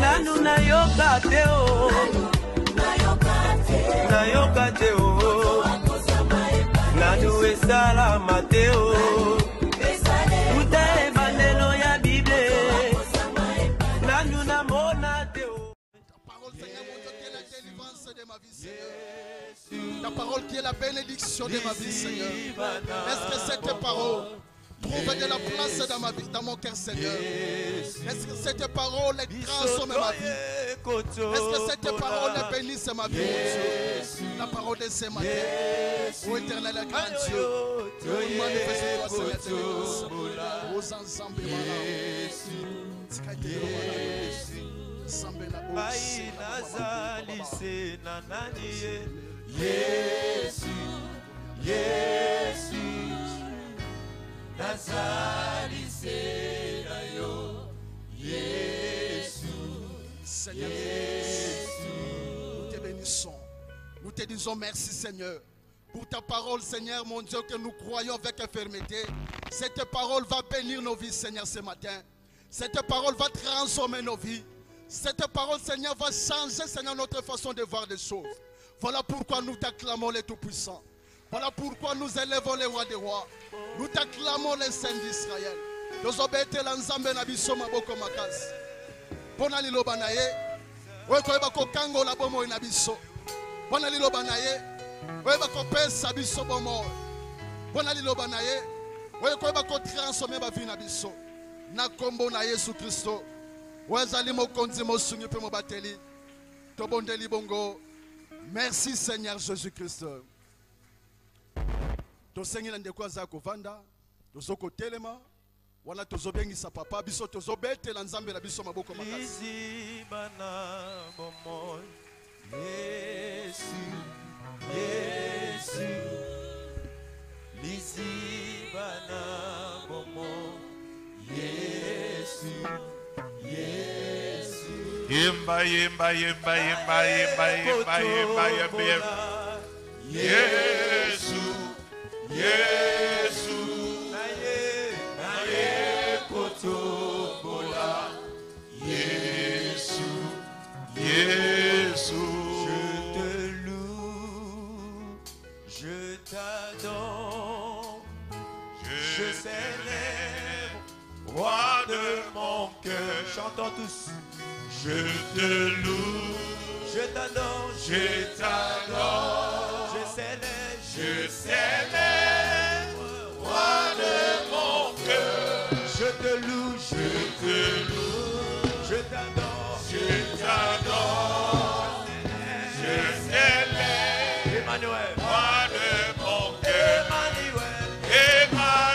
nanu nayoka te o nayoka te o nanu esala mateo uta ebandelo ya bible nanu na mona te o. Ta parole qui est la bénédiction de ma vie, Seigneur. Est-ce que cette parole trouve de la place dans ma vie, dans mon cœur, Seigneur? Est-ce que cette parole transforme ma vie? Est-ce que cette parole bénisse ma vie, mon Dieu? La parole de ce matin. Ô éternel et grand Dieu, manifeste-toi, Seigneur. Aux ensembles, Bai nazali se na nani Yesu, Yesu, nazali se na yo, Yesu, Seigneur, nous te bénissons, nous te disons merci, Seigneur, pour ta parole, Seigneur, mon Dieu, que nous croyons avec fermeté. Cette parole va bénir nos vies, Seigneur, ce matin. Cette parole va transformer nos vies. Cette parole, Seigneur, va changer, Seigneur, notre façon de voir les choses. Voilà pourquoi nous t'acclamons les Tout-Puissants. Voilà pourquoi nous élevons les rois des rois. Nous t'acclamons les saints d'Israël. Nous obéissons l'ensemble de Nabiso Maboko Makas. Bona liloba na ye. Wekoyeba kokango la bomo na biso. Bona liloba na ye. Weba kopesa biso bomo. Bona liloba na ye. Wekoyeba ko transformer ba vie na biso. Na kombo na Yesu Kristo. Merci Seigneur Jésus-Christ. To Seigneur ndeko za kovanda, tozoko telema, wana tozobengisa papa biso tozobetela nzambe na biso maboko makasi. Bana bomo Yesu, Yesu, Lisi bana bomo Yesu. Yemba, yemba, yemba, yemba, yemba, yemba, yemba, yemba, Yesu, Yesu, naye kotobola, Yesu, Yesu. Je te loue, je t'adore, je célèbre, roi de mon cœur. Chantons tous. Je te loue, je t'adore, je t'adore, je célèbre, roi de mon cœur. Je te loue, je t'adore, je célèbre, Emmanuel, roi de mon cœur. Emmanuel, Emmanuel.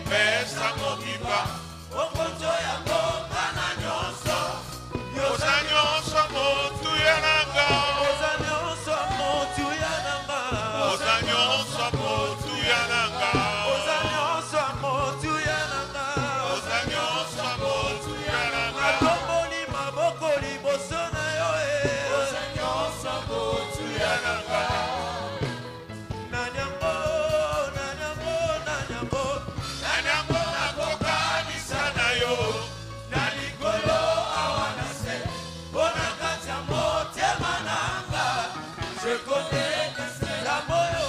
Pesa mokiba, okonjo ya ngomba na nyonso, yoza nyonso motu ya nanga, oza nyonso motu ya nanga, oza nyonso motu ya nanga, oza nyonso motu ya nanga, oza nyonso motu ya nanga, atomboli maboko liboso na yo oza nyonso motu ya nanga. Je connais la moyo,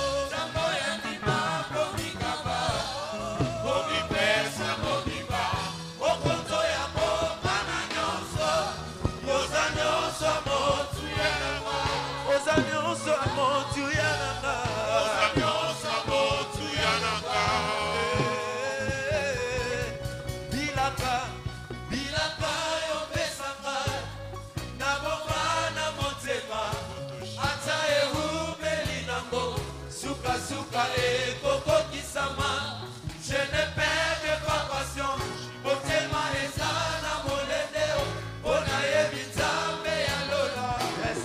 Suka suka e koko kisama. Je ne perds pas patience. Motema ezana moledeo. Ona ebizambe ya lola. Yes.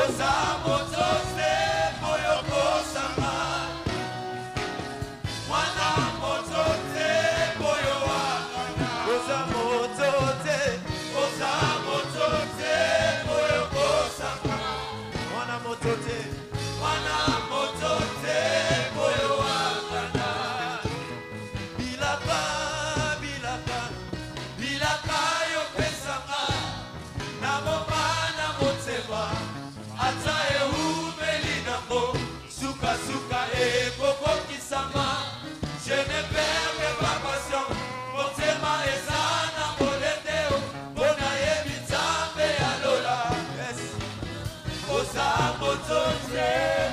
Oza motote boyoko sama. Mwana motote boyo wakana. Oza motote boyoko sama. Mwana motote boyo wakana. Bilaka yo pesanga. Na bomba na motema. Ata eumeli nango. Suka suka e koko kisama. Je ne perds pas patience. Motema ezana moledeo. Bona ebizambe ya lola. Yes. Oza motote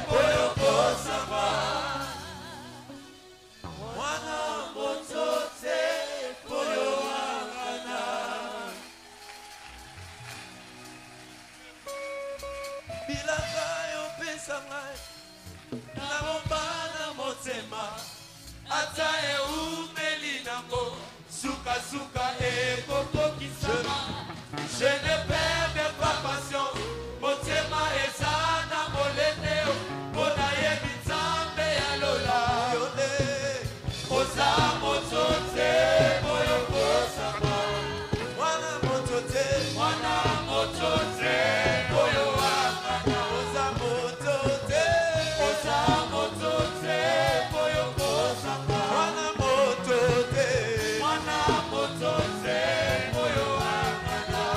boyo kosama. Mwana motote boyo wakana. Bilaka yo pesanga. Na bomba na motema. Ata eumeli nango. Suka suka e koko kisama. Je ne perds pas patience. Motema ezana moledeo. Bona ebizambe ya lola. Oza motote boyo kosama. Mwana motote boyo wakana. Oza motote boyo kosama. Mwana motote boyo wakana.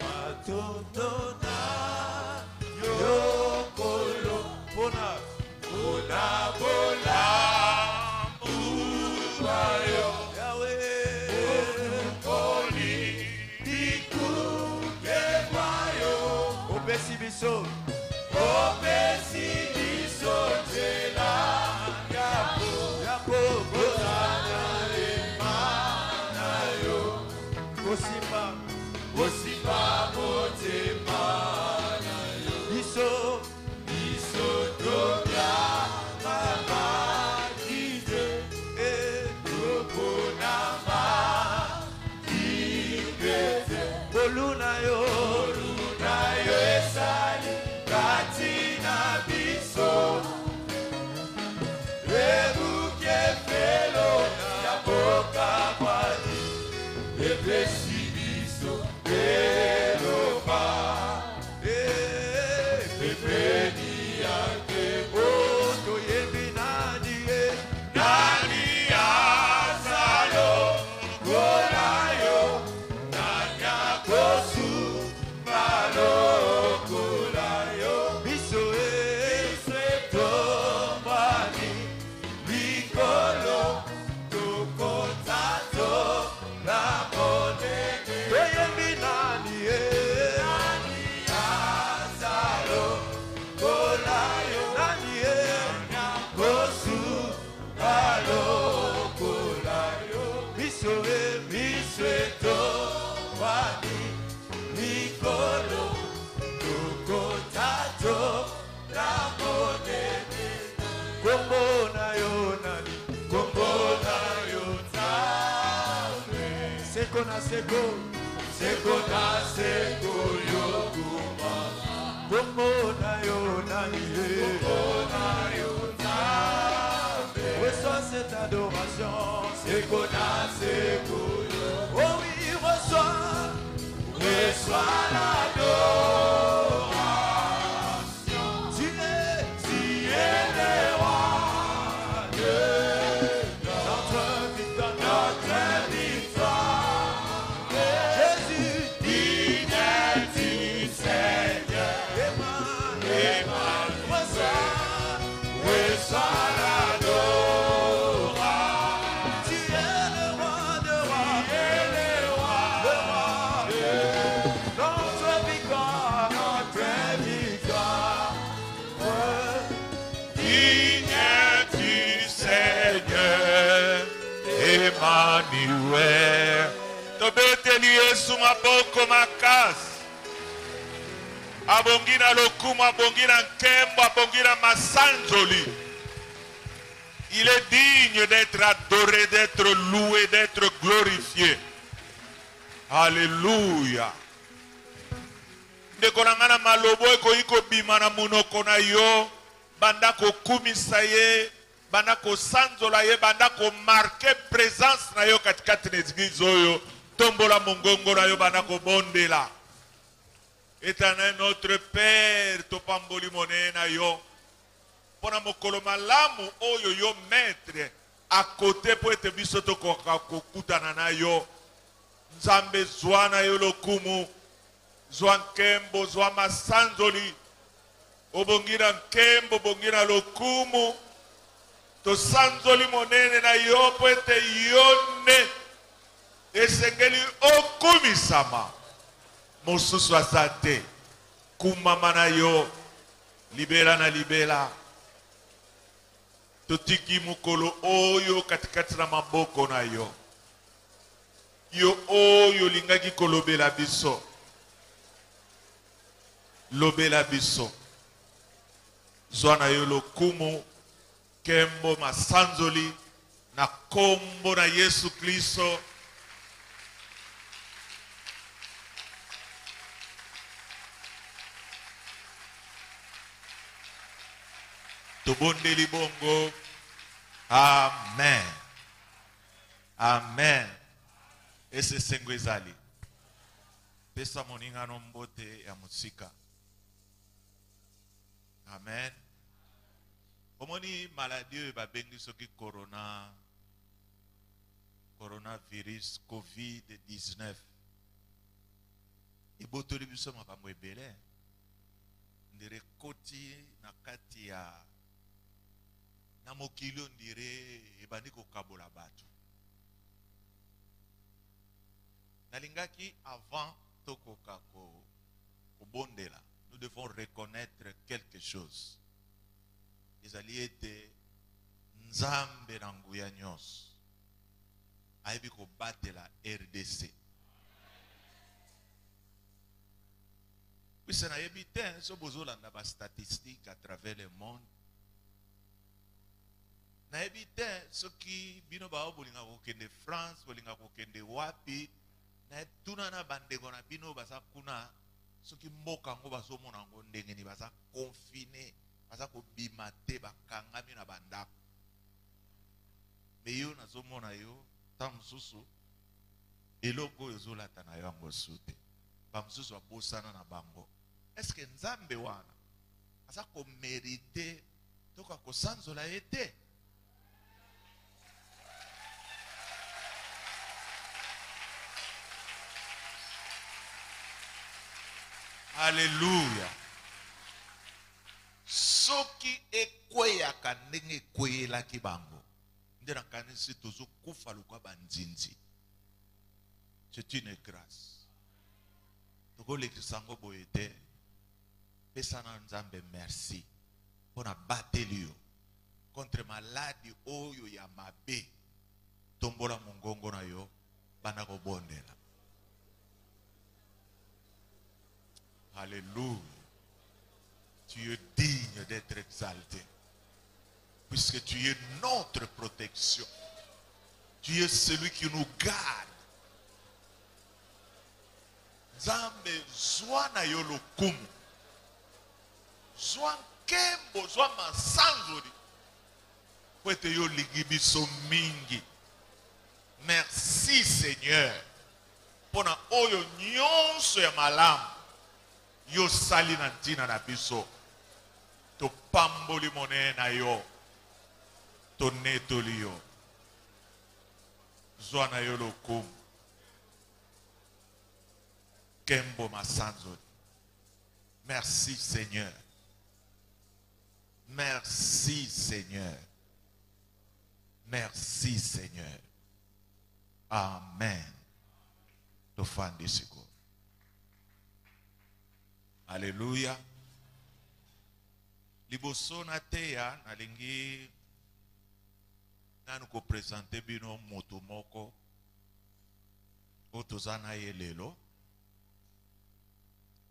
Matondo na yo kolo bona bola uwayo Yahweh koli dikuke wayo obesi biso tela yako kozana emana yo kosimba motema na yo biso dobya mama dide kokonama dibete boluna yo esali katina biso ebuke felo ya boka kwani ebesi biso elopa pepeni yake boto yebi nani azalo kolayo nanya kosu malo kolayo biso tomani bikolo tokotato la monene yebi nani azalo kolayo nani kosu malo kolayo biso tomani bikolo tokotato la monene kombo na yo nani kombo na yo tawe seko na seko yo kuma kombo na yo nani kombo na yo tawe reçois cette adoration seko na seko yo oh oui reçois l'adoration tu es le roi de notre victoire Jésus digne du Seigneur Emmanuel reçois l'adoration tu es le roi de rois notre victoire digne du Seigneur Emmanuel. Tobeteli Yesu maboko makasi. abongi na lokumu, abongi na nkembo, abongi na masanzoli. Il est digne d'être adoré, d'être loué, d'être glorifié. Alléluia. Ndeko na nga na malobo ekoki kobima na monoko na yo, banda kokumisa ye, banda kosanzola ye, banda komarke présence na yo katikati na église oyo, tombola mongongo na yo banda kobondela. Éternel notre Père, topamboli monene na yo, pona mokolo malamu oyo yo maître, à côté po ete biso tokoka kokutana na yo, Nzambe zwa na yo lokumu, zwa nkembo, zwa masanzoli, obongira nkembo, obongira lokumu, to sanzoli monene na yo po ete yone esengeli okumisama. Mosusu asate kumama na yo, libela na libela, totiki mukolo oyo katikati na maboko na yo. Yo oyo lingaki kolobela biso, lobela biso, zwa na yo lokumu, kembo masanzoli, na kombo na Yesu Kristo. Tobondeli bongo. Amen. Amen. Ese sengo ezali. Pesa moninga no mbote ya musika. Amen. Omoni maladie babengi soki coronavirus COVID-19. Ibotoli biso makambo ebele. Ndire koti na kati ya na mokili ndire ebandi kokabola bato. Nalingaki avant tokoka kobondela, nous devons reconnaître quelque chose. Ezali ete Nzambe na nguya nyonso ayebi kobatela RDC. Pise nayebi te so bozolanda ba statistique à travers le monde. Nayebi te soki bino bao bolinga kokende France, bolinga kokende wapi, na tuna na bandeko na bino baza kuna soki mboka ngo bazomona ngo ndenge ni baza confiné, baza kobima te bakangami na bandako. Me yo nazomona yo ta mosusu eloko ezolata na yo yango sute. Ba mosusu abosana na bango. Est-ce que Nzambe wana aza ko mériter toka kosanzola ete? Alléluia. Soki ekweyaka ndenge ekweyelaki bango, nde nakanisi tozokufa lokwa banzinzi. C'est une grâce. Tokolekisa yango boye te. Pesa na Nzambe merci mpona bateli yo contre maladi oyo ya mabe. Tombola mongongo na yo bana kobondela. Alléluia. Tu es digne d'être exalté. Puisque tu es notre protection. Tu es celui qui nous garde. Nzambe zwa na yo lokumu. Zwa nkembo, zwa masanzoli. Kwete yo lingi biso mingi. Merci Seigneur. Pona oyo nyonso ya malamu. Yo sali na ntina na biso. To pamboli monene na yo. To netoli yo. Zwa na yo lokumu. Kembo masanzoli. Merci Seigneur. Merci Seigneur. Merci Seigneur. Amen. Tofandi siko. Alléluia. Liboso na teya nalingi nanu ko présenter bino moto moko otozana ye lelo.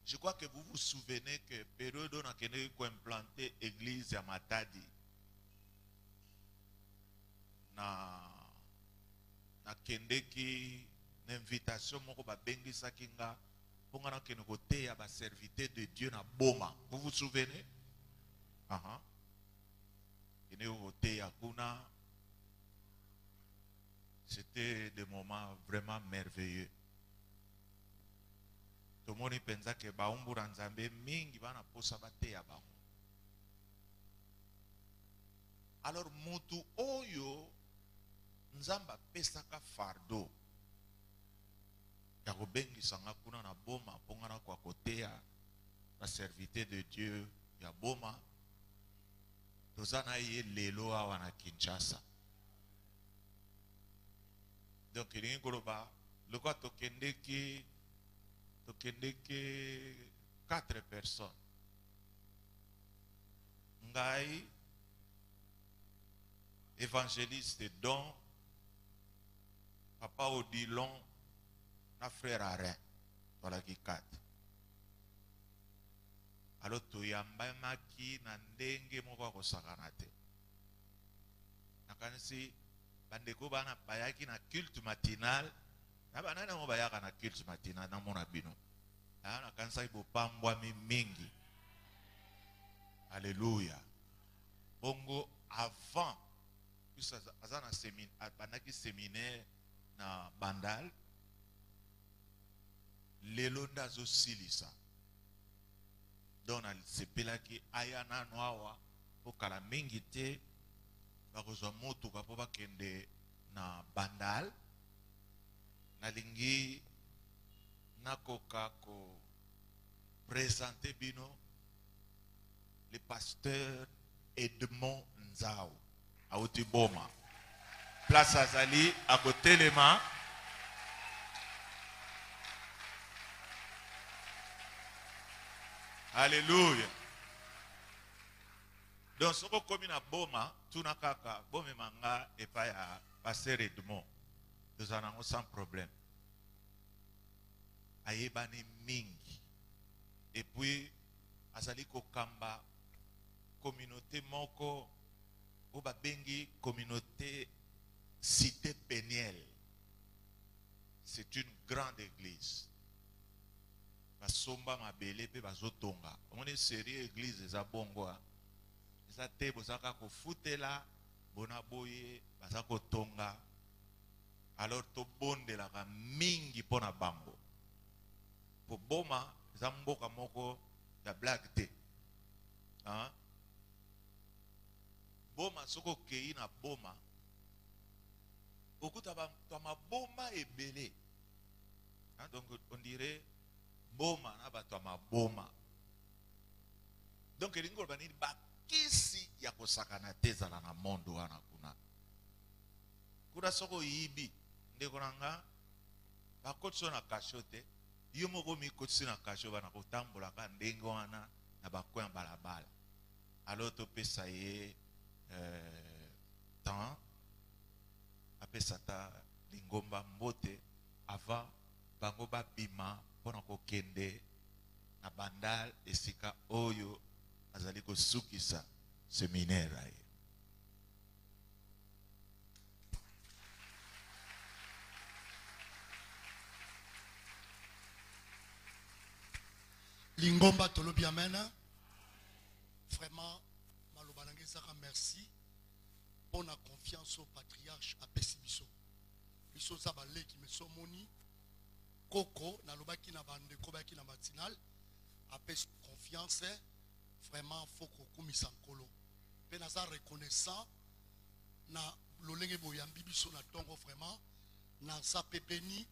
Je crois que vous vous souvenez que période on a implanté l'église à Matadi. Na kendeki une invitation moko ba bengi sakinga ponga na kene kote ya ba serviteur de Dieu na boma. Vous vous souvenez? Aha. Kene kote ya kuna. C'était des moments vraiment merveilleux. Tout le monde pense que baumbu nzambe mingi bana posa bate ya bango. Alors mutu oyo nzamba pesaka fardo ya kobengisa nga kuna na boma pongana kwa kotea na serviteur de Dieu ya boma tozana ye lelo awa na Kinshasa. Donc il y a le quoi tokendeki 4 personnes. Ngai évangéliste dont Papa Odilon, na frère Alain, voilà qui 4. Alors toyamba maki na ndenge moko kosakana te. Nakanisi bandeko bana bayaki na culte matinal, na banana mo bayaka na culte matinal na mona bino. Na kanisa ibo pambwa mingi. Alléluia. Bongo avant azana séminaire, bandaki séminaire na Bandal, lelo ndazo silisa. Donald sepelaki aya na noawa pokala mingi te bakozwa motuka po bakende na Bandal. Nalingi nakoka ko présenter bino le pasteur Edmond Nzao à Otiboma. Place Azali à côté de ma. Alléluia. Donc, ce qu'on commis à Boma, tout n'a qu'à Boma manga et pas à passer Edmond. Nous en avons sans problème. Ayebani mingi. Et puis, Azali Kokamba, communauté moko, ou bengi communauté Cité Péniel. C'est une grande église. Basomba mabele pe bazotonga. On est sérieux église eza bongo. Eza te bozaka ko futela bona boye bazako tonga. Alors to bondela ka mingi pona bango. Po boma eza mboka moko ya blague te. Hein? Boma soko kei na boma. Okuta ba boma ebele. Hein? Donc on dirait boma na bato ma boma. Donc elingo bani bakisi ya kosakana tezala na mondo wana kuna. Kuna soko yibi ndeko nanga bakotso na kashote. Yo moko mikotsi na kasho bana kotambola ka ndenge wana na bakoya balabala. Alors to pesa ye temps apesa ta lingomba mbote avant bango ba bima pona ko kende na Bandal esika oyo azali ko sukisa séminaire aye. Lingomba tolobi amen. Vraiment, malobanange saka merci pour la confiance au patriarche à Pessibiso. Biso zabale qui me sont moni Koko na lobaki na bande kobaki na matinal a confiance vraiment faut ko komisa nkolo. Pe na za reconnaissant na lolenge boyambi biso na tongo vraiment na sa pepeni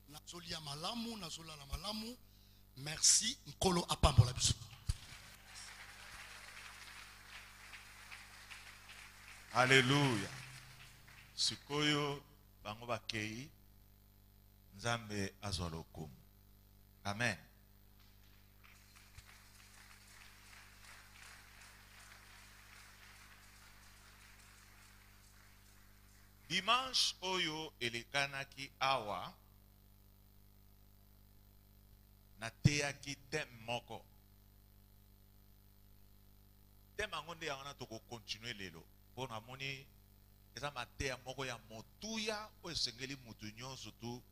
na zolia malamu na zola la malamu. Merci nkolo apambola biso. Alléluia. Sikoyo bango bakei Nzambe azolokum. Amen. Dimanche oyo elekanaki awa na teya ki tem moko. Tem angonde ya wana toko continuer lelo. Pour na moni eza mateya moko ya motuya oyo esengeli mutu nyonso tu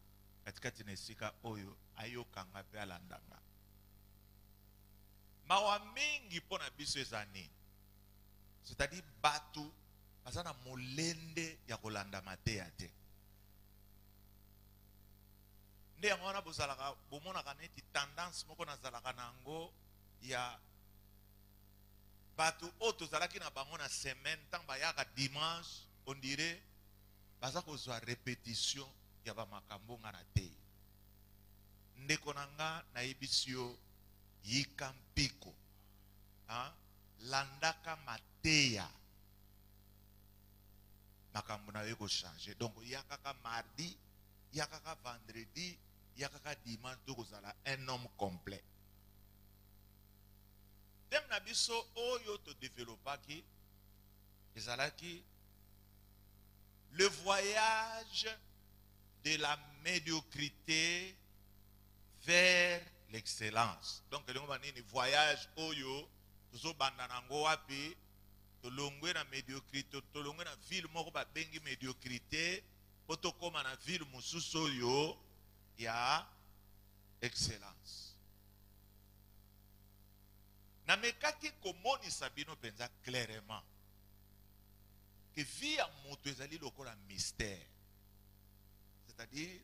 katikati na esika oyo ayokanga pe alandanga. Mawa mingi pona biso eza nini? C'est-à-dire batu baza na molende ya kolanda mateya te. Nde yango wana bozalaka bomonaka neti tendance moko nazalaka nango ya batu oyo tozalaki na bango na semaine ntango bayaka dimanche on dirait baza kozwa répétition ya bamakambo nga na te. Ndeko na nga nayebisi yo yika mpiko, landaka mateya makambo na yo changer. Donc yakaka mardi, yakaka vendredi, yakaka dimanche to kozala un homme complet. Dem na biso oyo to développaki ezalaki le voyage de la médiocrité vers l'excellence. Donc le voyage oyo tozo banda nango wapi tolongwe na médiocrité, tolongwe na ville moko ba bengi médiocrité poto koma na ville mususu oyo ya excellence. Na mekaki komoni sabino penza clairement que vie ya moto ezali lokola mystère. C'est-à-dire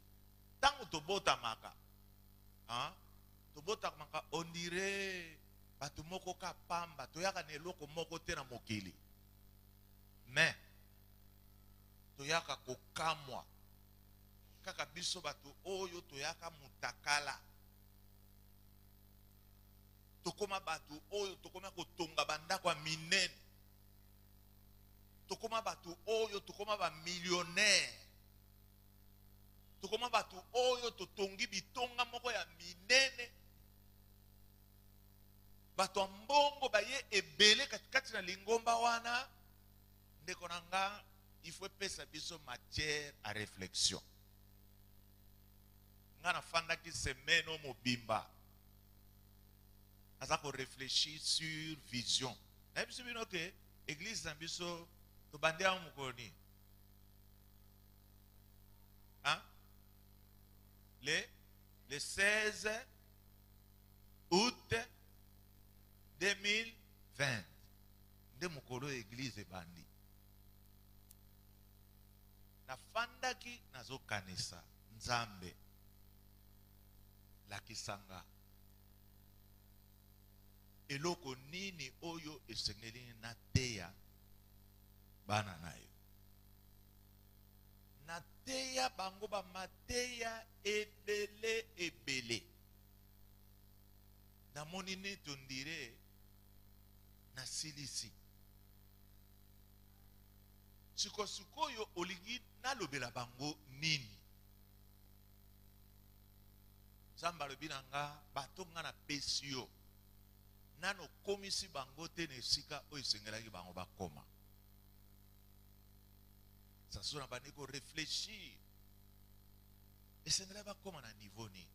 tant to bota maka on dirait batu moko ka pamba toyaka na eloko moko te na mokili, mais toyaka kokamwa kaka biso batu oyo toyaka mutakala, tokoma batu oyo tokoma kotonga bandako ya minene, tokoma batu oyo tokoma ba millionnaire, tokoma batu oyo totongi bitonga moko ya minene, batu mbongo baye ebele katikati na lingomba wana. Ndeko nanga il faut pesa biso matière à réflexion. Ngana fanda ki semeno mobimba aza ko réfléchir sur vision. Na biso bino ke église na biso to bande ya mukoni le 16 août 2020 nde mukolo église bandi na fandaki nazo kanisa nzambe lakisanga eloko nini oyo esengeli na teya bana nayo na teya bango ba mateya ebele ebele na moni ne tondire na silisi sikoyo olingi nalobela bango nini. Zamba lobi nanga batonga na pesio nano komisi bango te na esika oyo esengelaki bango bakoma. Saso na bandeko réfléchir esengela bakoma na niveau ni.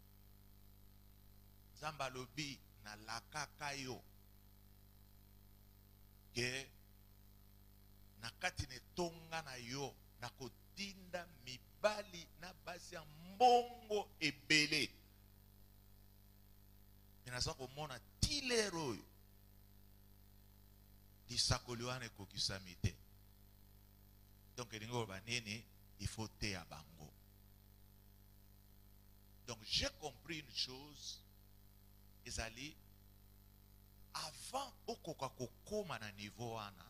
Zamba lobi na lakaka yo ke na kati ne tonga na yo na kotinda mibali na basi ya mbongo ebele. Inaza komona tilero oyo disakoli wana ekokisami te. Donc elingo banini il faut te abango. Donc j'ai compris une chose, ezali avant okoka kokoma na niveau wana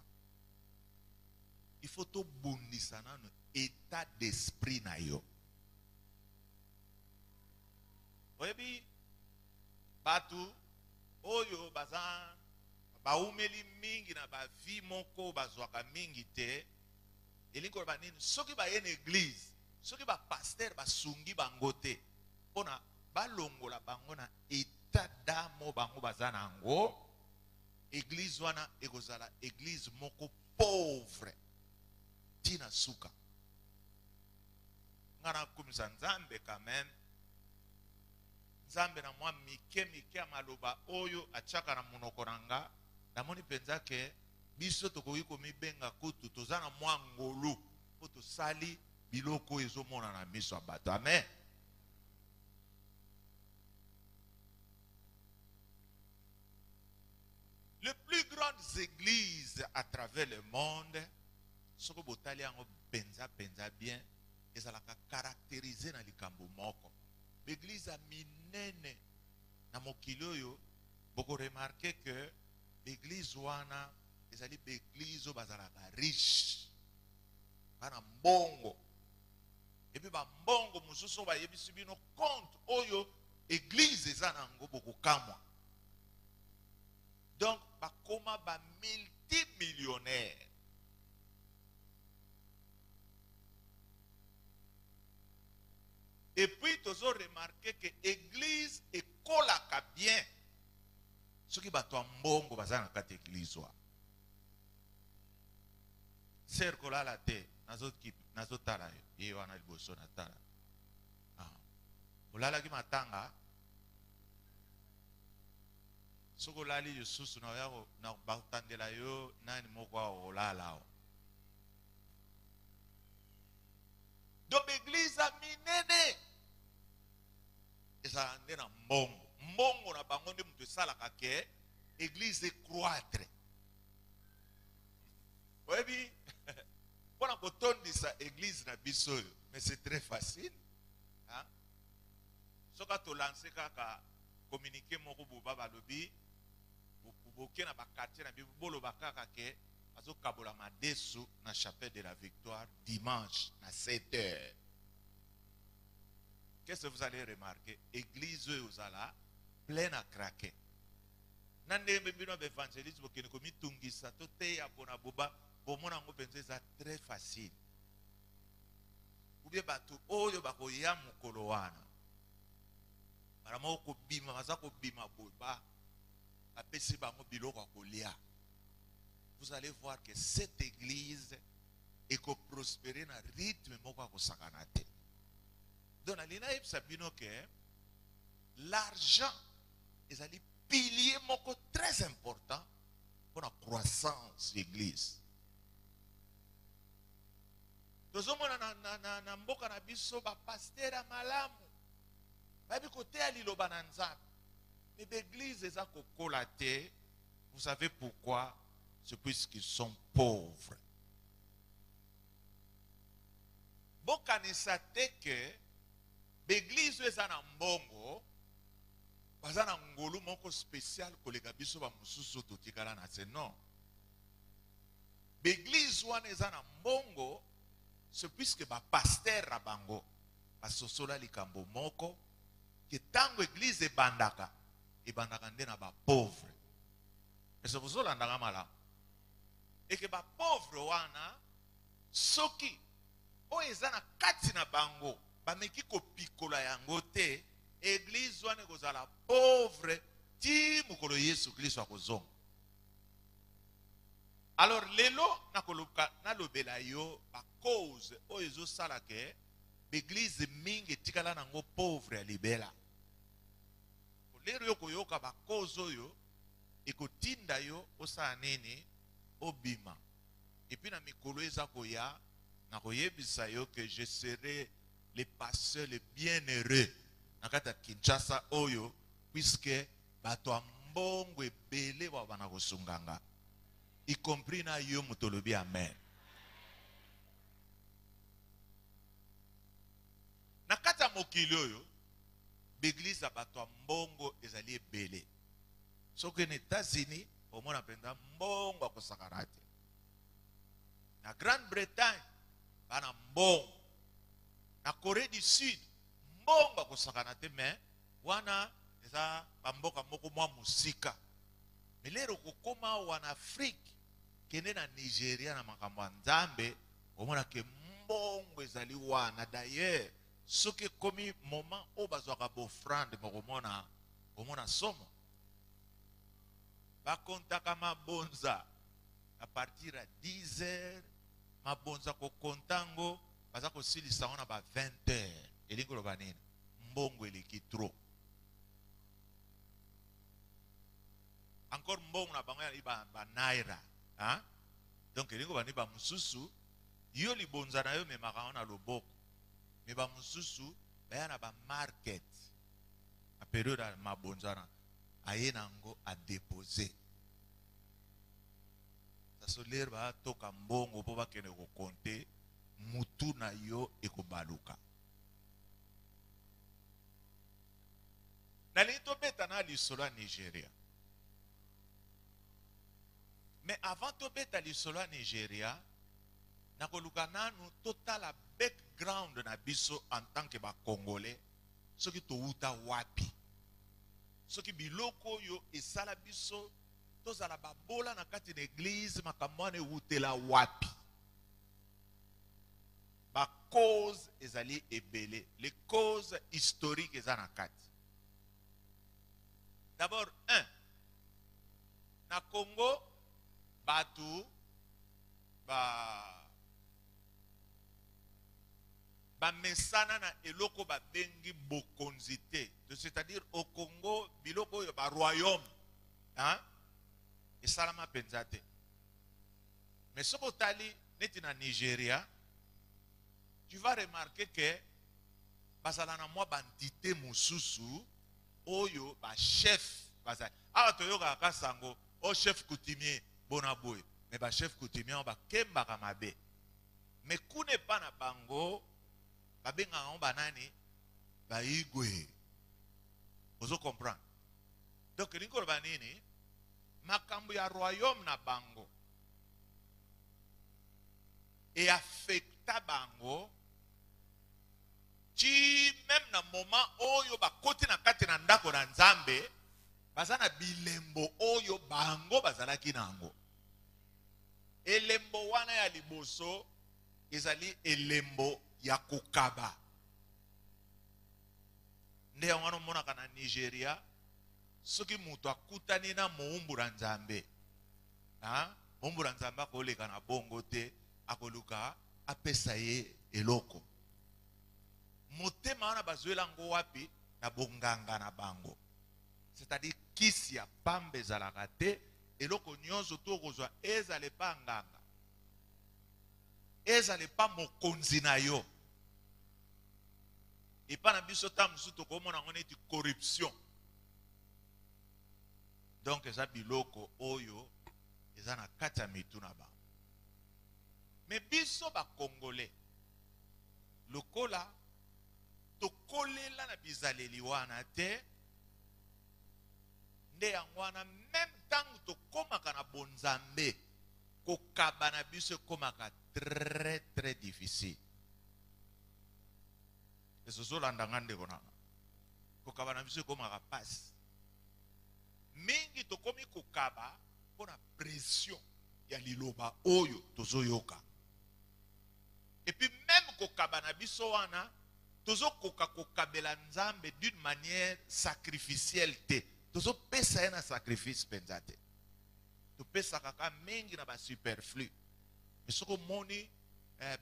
il faut to bundisa nano état d'esprit na yo. Oyebi batu oyo bazan baumeli mingi na ba vie moko bazwaka mingi te elingo banini soki ba yene église soki ba pasteur basungi bango te pona balongola bango na état d'âme bango bazana ngo église wana ekozala église moko pauvre tina suka. Ngana kumisa nzambe quand même nzambe na mwa mike ya maloba oyo achaka na monoko nanga namoni penza ke biso tokoki komibenga kutu toza na mwa ngolu po tosali biloko ezomona na miso ya bato. Amen. Les plus grandes églises à travers le monde, ce que vous avez penza bien, ils ont caractérisé dans les likambo moko. L'église a minene na mokilo beaucoup remarqué que l'église wana ezali l'église bazalaka riche. Bana mbongo. Et puis ba mbongo mususu ba yebisi bino compte oyo église ezana ngo beaucoup kamwa. Donc, bakoma ba multimillionnaire. Et puis, tu as remarqué que l'église est kolaka bien. Ce qui bat en bongo, bazan na kati église. Cercle la te, nazo tala yo, yewana liboso na tala. Olala ki matanga. Soko lali yususu na yako na batandela yo nani moko olala. Donc l'église a minene. Eza ndena mbongo. Mbongo na bango nde mutu salaka ke église croître. Webi pona kotondisa église na biso, mais c'est très facile. Hein? Soka to lancer kaka communiquer moko boba balobi boke na bakati na bibolo bakaka ke azo kabola madesu na chapelle de la victoire dimanche à 7h. Qu'est-ce que vous allez remarquer? Église ozala pleine à craquer. Nande mbino évangéliste bokene komi tungisa to te ya bona boba bomona ngo penze za très facile. Ubie batu oyo bakoya mukolo wana. Baramo ko bima bazako bima boba. Vous allez voir que cette église est prospérée dans le rythme de donc, l'argent est un pilier très important pour la croissance de l'église. Nous avons mais l'église est à colater. Vous savez pourquoi? C'est puisqu'ils sont pauvres. Bon, quand il s'attend que l'église est à mbongo, pas à ngolu moko spécial que les gabiso ba mususu totikala na se non. L'église est à mbongo, c'est puisque ba pasteur rabango, ba sosola likambo moko, que tango église est bandaka. Et bandakande ba pauvre. Et c'est pour ça que mala. Et que ba pauvre wana soki o ezana kati na bango ba meki ko pikola yango te église wana kozala pauvre ti mukolo Yesu Kristo akozonga. Alors lelo na koluka na lobela yo ba cause o ezo sala ke l'église mingi tikala nango pauvre ya libela. Lero yoko yoka ba kozo yo ekotinda yo osa nene obima. Et puis na mikolo eza koya na koyebisa yo que je serai le pasteur le bienheureux na kata Kinshasa oyo puisque bato ambongo ebele ba bana kosunganga. Y compris na yo mutolobi amen. Na kata mokili oyo l'église a battu mbongo ezali ebele. Soki aux États-Unis, au moins apenda mbongo akosakarate. Na Grande-Bretagne, bana mbongo. Na Corée du Sud, mbongo akosakarate mais wana eza bamboka moko mwa musika. Mais lero kokoma wana Afrique, kende na Nigeria na makambo ya Nzambe, omona ke mbongo ezali wana d'ailleurs. Ce qui est commis moment où bazwaka bofrande mokomona omona somo ba kontaka mabonza à partir à 10h mabonza ko kontango baza ko silisa ona ba 20h elingo lobanina mbongo eleki trop encore mbongo na bango ya ba naira, hein? Donc elingo bani ba mususu yo libonza na yo me makaona loboko. Me ba mususu ba na ba market. A période à ma bonzana aye nango a déposer. Ça so lire ba toka mbongo po ba kene ko compter mutu na yo ekobaluka. Nalito beta na lisolo à Nigeria. Mais avant to beta lisolo à Nigeria, nakoluka nanu total background na biso en tant que ba Congolais, ce qui to uta wapi. Ce qui biloko yo esala biso tozala babola na kati na église makamwane utela wapi. Ba cause ezali ebele, les causes historiques ezana kati. D'abord, na Congo, batu, ba mesana na eloko ba bengi bokonzite. C'est-à-dire au Congo, biloko yo ba royaume, hein? Et salama penzate. Mais ce que tali neti na Nigeria, tu vas remarquer que basala na mwa bandité mususu, oyo ba chef bazali awa toyoka kasango o chef coutumier bonaboy mais ba chef coutumier ba kemba kamabe mais kune pa na bango ba benga on banani ba igwe ozo comprendre donc linko ba nini makambo ya royaume na bango et affecta bango ci même na moment oyo bakoti na kati na ndako na Nzambe bazana bilembo oyo bango bazalaki nango elembo wana ya liboso ezali elembo ya kokaba nde yango monaka na Nigeria soki mutu akutani na muumbura Nzambe muumbura Nzambe akoleka na bongo te akoluka apesa ye eloko motema wana bazuela ngo wapi na bonganga na bango c'est-à-dire kisi ya pambe ezalaka te eloko nyonso to kozwa ezale pa nganga ezale pa mokonzi na yo epa na biso ta mosusu tokomona ngo neti corruption donc eza biloko oyo eza na kati ya mitu na bango mais biso bakongolais lokola tokolela na bizaleli wana te nde yango wana même ntango tokomaka na bonzambe kokaba na biso ekomaka très très difficile ezozolandanga ndeko nanga kokaba na biso ekomaka pasi mingi tokomi kokaba mpona pression ya liloba oyo tozoyoka epuis même kokaba na biso wana tozo koka kokabela Nzambe d'une manière sacrificielle te tozo pesa ye na sacrifice penza te topesa kaka mingi na ba superflu mais soko moni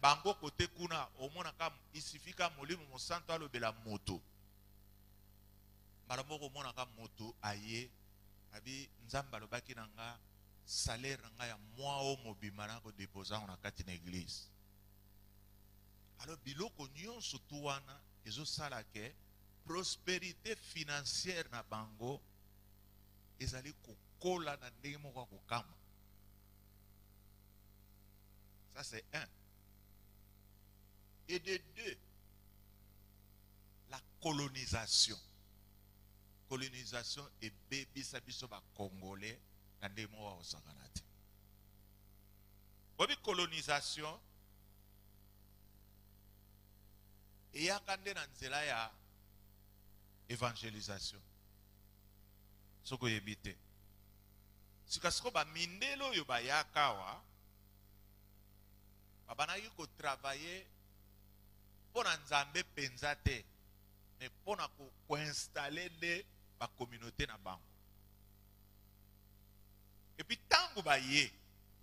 bango kote kuna omonaka isifika molimo mosanto alobela moto mbala moko omonaka moto aye abi Nzambe alobaki na nga salaire na nga ya mwa o mobima na kodeposa na kati na église. Alors biloko nyonso tu wana ezosala ke prospérité financière na bango ezali kokola na ndenge moko ya kokama. Ça c'est un. Et de deux, la colonisation. Colonisation et bébisa biso ba congolais na ndenge moko ya kosangana te. Bobi colonisation et ya kande na nzela ya évangélisation. Soko yebite. Sikasiko ba mindelo yo ba yakawa babanaki ko travailler pour Nzambe penza te mais pour na ko installer de ba communauté na bango. Et puis tangu ba ye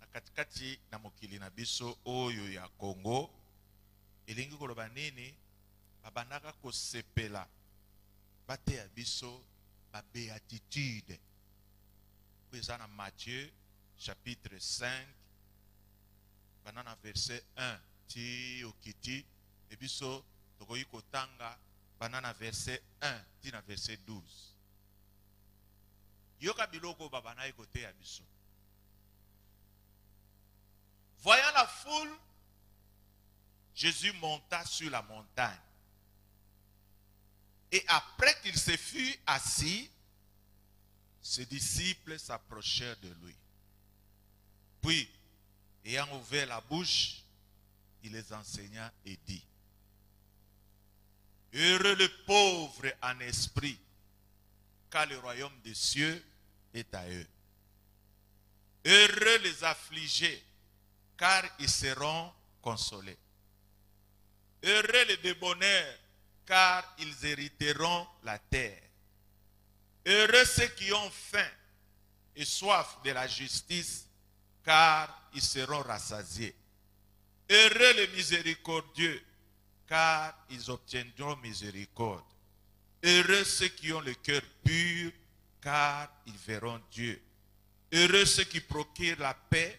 na katikati na mokili na biso oyo ya Congo elingi koloba nini babandaka ko sepela bate ya biso ba béatitude dans Matthieu chapitre 5, banana verset 1, ti okiti, et biso tokoyi kotanga banana verset 1, tina verset 12. Yoka biloko babana ekote ya biso. Voyant la foule, Jésus monta sur la montagne. Et après qu'il se fut assis, ses disciples s'approchèrent de lui. Puis, ayant ouvert la bouche, il les enseigna et dit: Heureux les pauvres en esprit, car le royaume des cieux est à eux. Heureux les affligés, car ils seront consolés. Heureux les débonnaires, car ils hériteront la terre. Heureux ceux qui ont faim et soif de la justice, car ils seront rassasiés. Heureux les miséricordieux, car ils obtiendront miséricorde. Heureux ceux qui ont le cœur pur, car ils verront Dieu. Heureux ceux qui procurent la paix,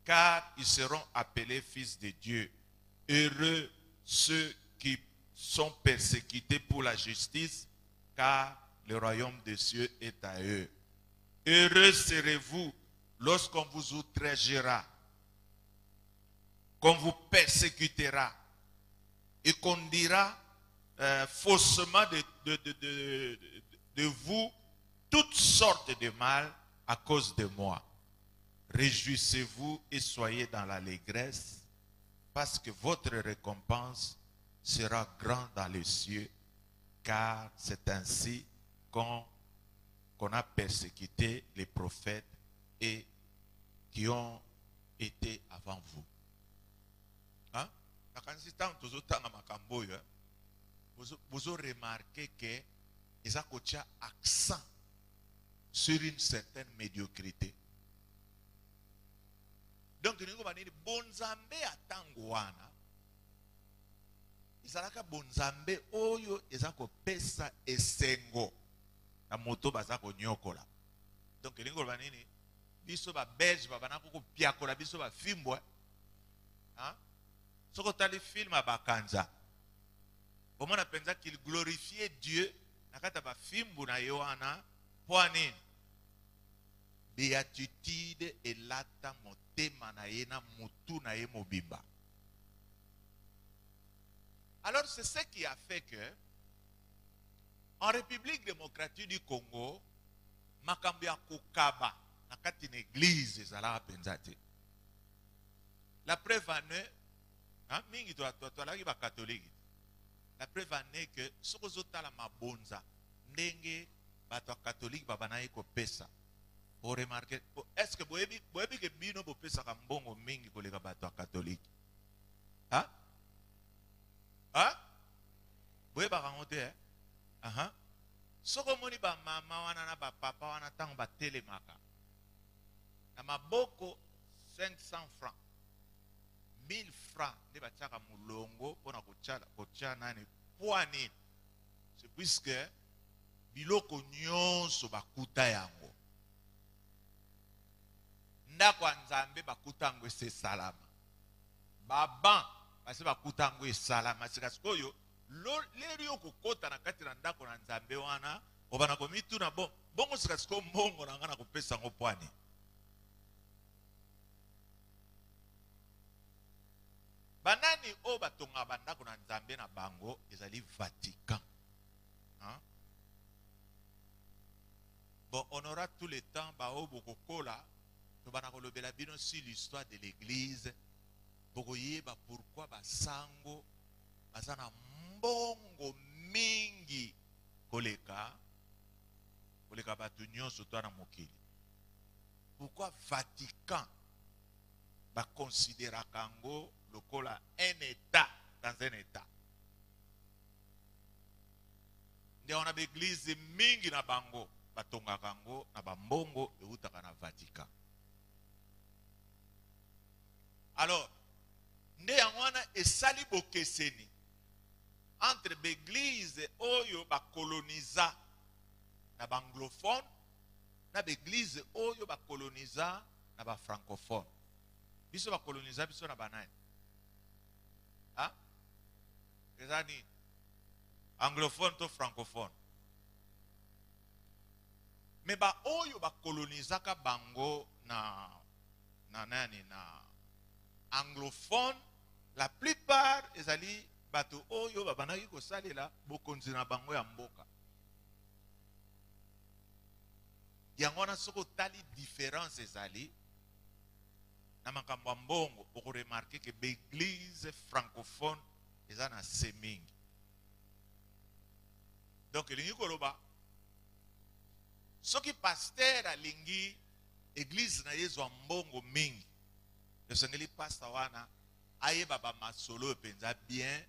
car ils seront appelés fils de Dieu. Heureux ceux qui sont persécutés pour la justice, car le royaume des cieux est à eux. Heureux serez-vous lorsqu'on vous outragera, qu'on vous persécutera et qu'on dira faussement de vous toutes sortes de mal à cause de moi. Réjouissez-vous et soyez dans l'allégresse, parce que votre récompense sera grande dans les cieux, car c'est ainsi qu'on a persécuté les prophètes et qui ont été avant vous. Hein? Vous avez remarqué que ils ont mis accent sur une certaine médiocrité. Donc, nous avons dit bonzambe atangwana. Izalaka bonzambe oyo ezako pesa esengo na moto bazako nyokola. Donc, nous avons dit biso ba belge ba banako ko piakola biso ba fimbwa. Hein? Soko tali film abakanza. Au moins, on pense qu'il glorifiait Dieu. Nakata ba fimbu na Yohana. Poanine. Béatitude et lata motema na ye na mutu na ye mobimba. Alors, c'est ce qui a fait que, en République démocratique du Congo, makambi ya kokaba nakati na église ezala penzate. La preuve en est, hein, mingi to la ba catholique. La preuve en est que sokozota la mabonza ndenge bato catholique babanaye ko pesa. Pour remarquer, est-ce que vous avez que bino bo pesa kambongo mingi koleka bato catholique? Hein? Hein? Vous avez pas raconté, hein? Aha. Soko moni ba mama wana na ba papa wana tango ba telemaka. Na maboko 500 francs. 1000 francs de bachaka mulongo pona kocha nani poani. C'est puisque biloko nyonso bakuta yango. Ndako nzambe bakuta yango se salama. Baba basi bakuta yango salama sikasikoyo leri okokota na kati na ndako na nzambe wana obana komitu na bongo sikasiko mbongo na ngana kopesa ngo poani. Banani o batonga bandako na nzambe na bango ezali Vatican. Hein? Bon, on aura tout le temps bao bokokola to banakolobela bino si l'histoire de l'église bokoyeba pourquoi basango bazana mbongo mingi koleka batu nyonso to na mokili. Pourquoi Vatican ba considéra kango lokola un état dans un état. Nde on a l'église mingi na bango batonga kango na bambongo eutaka na Vatican. Alors, nde yanwana esali bokeseni entre l'église oyo ba colonisa na banglophone na l'église oyo ba colonisa na ba francophone. Biso ba colonisa biso na banani. Hein? Ezani anglophone to francophone. Mais ba oyo ba colonisa ka bango na anglophone, la plupart ezali bato oyo babanaki kosalela bokonzi na bango ya mboka. Yango wana soko tali différence ezali na makambo ya mbongo oko remarquer que l'église francophone eza na se mingi. Donc elingi koloba soki pasteur alingi église na yezu ya mbongo mingi, esengeli pastor wana ayeba ba masolo penza bien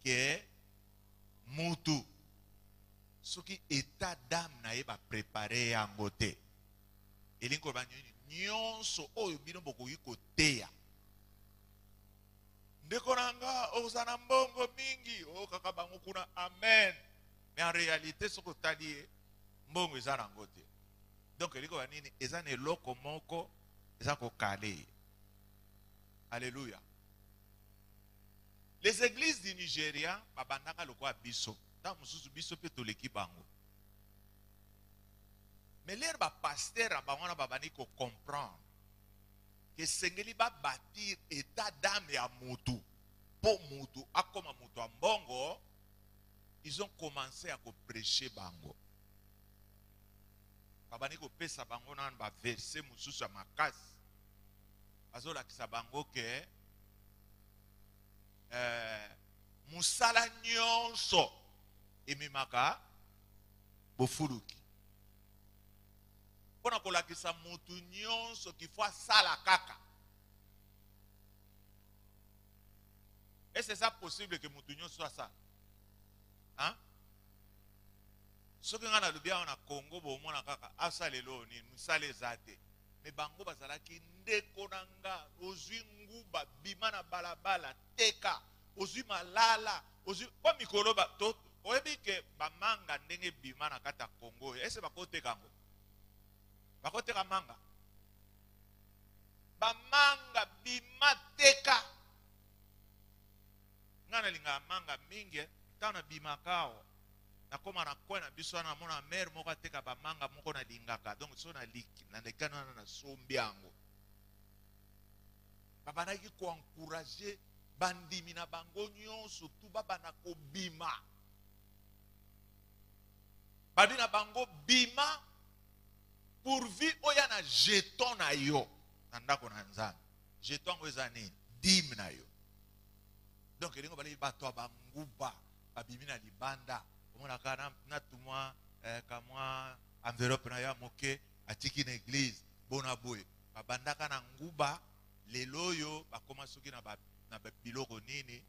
que mutu soki état d'âme na ye ba préparer yango te. Elingi koloba nyonso oyo bino bokoki koteya. Ndeko nanga oza na mbongo mingi o kaka bango kuna amen. Mais en réalité soko tali mbongo eza nango te. Donc elingi koloba nini eza na eloko moko eza kokale. Alléluia. Les églises du Nigeria babandaka lokwa biso. Dans mususu biso pe toleki bango. Mais l'air ba pasteur abangona babani ko comprendre que sengeli ba bâtir état d'âme ya mutu pour mutu akoma mutu a mbongo. Ils ont commencé à prêcher bango. Babani ko pesa bango na ba verser mususu makasi. Azola kisa bango ke musala nyonso emimaka bofuluki. Pona kolakisa mutu nyonso kifwa sala kaka. Est-ce que c'est possible que mutu nyonso soit ça? Hein? Soki ngana lubia na Congo bo mona kaka asalelo ni musale zate. Me bango bazalaki ndeko nanga ozwi nguba bimana balabala teka ozwi malala ozwi kwa mikolo ba to oyebi ke bamanga ndenge bimana kata Congo ese bakoteka ngo bakoteka manga bamanga bima teka ngana linga manga mingi tana bima kao na koma na kwa na biso na mona mer moko teka bamanga moko na lingaka donc so na liki na lekana na sombi yango babanaki ko encourager bandimi na bango nyonso tu babana ko bima badi na bango bima pourvu oya na jeton na yo na ndako na nzambe jeton ngo ezani dim na yo donc elingo bali bato banguba babimi na libanda omona kana na tumwa kamwa enveloppe na ya moke atiki na église bona boye babandaka na nguba leloyo bakoma soki na biloko nini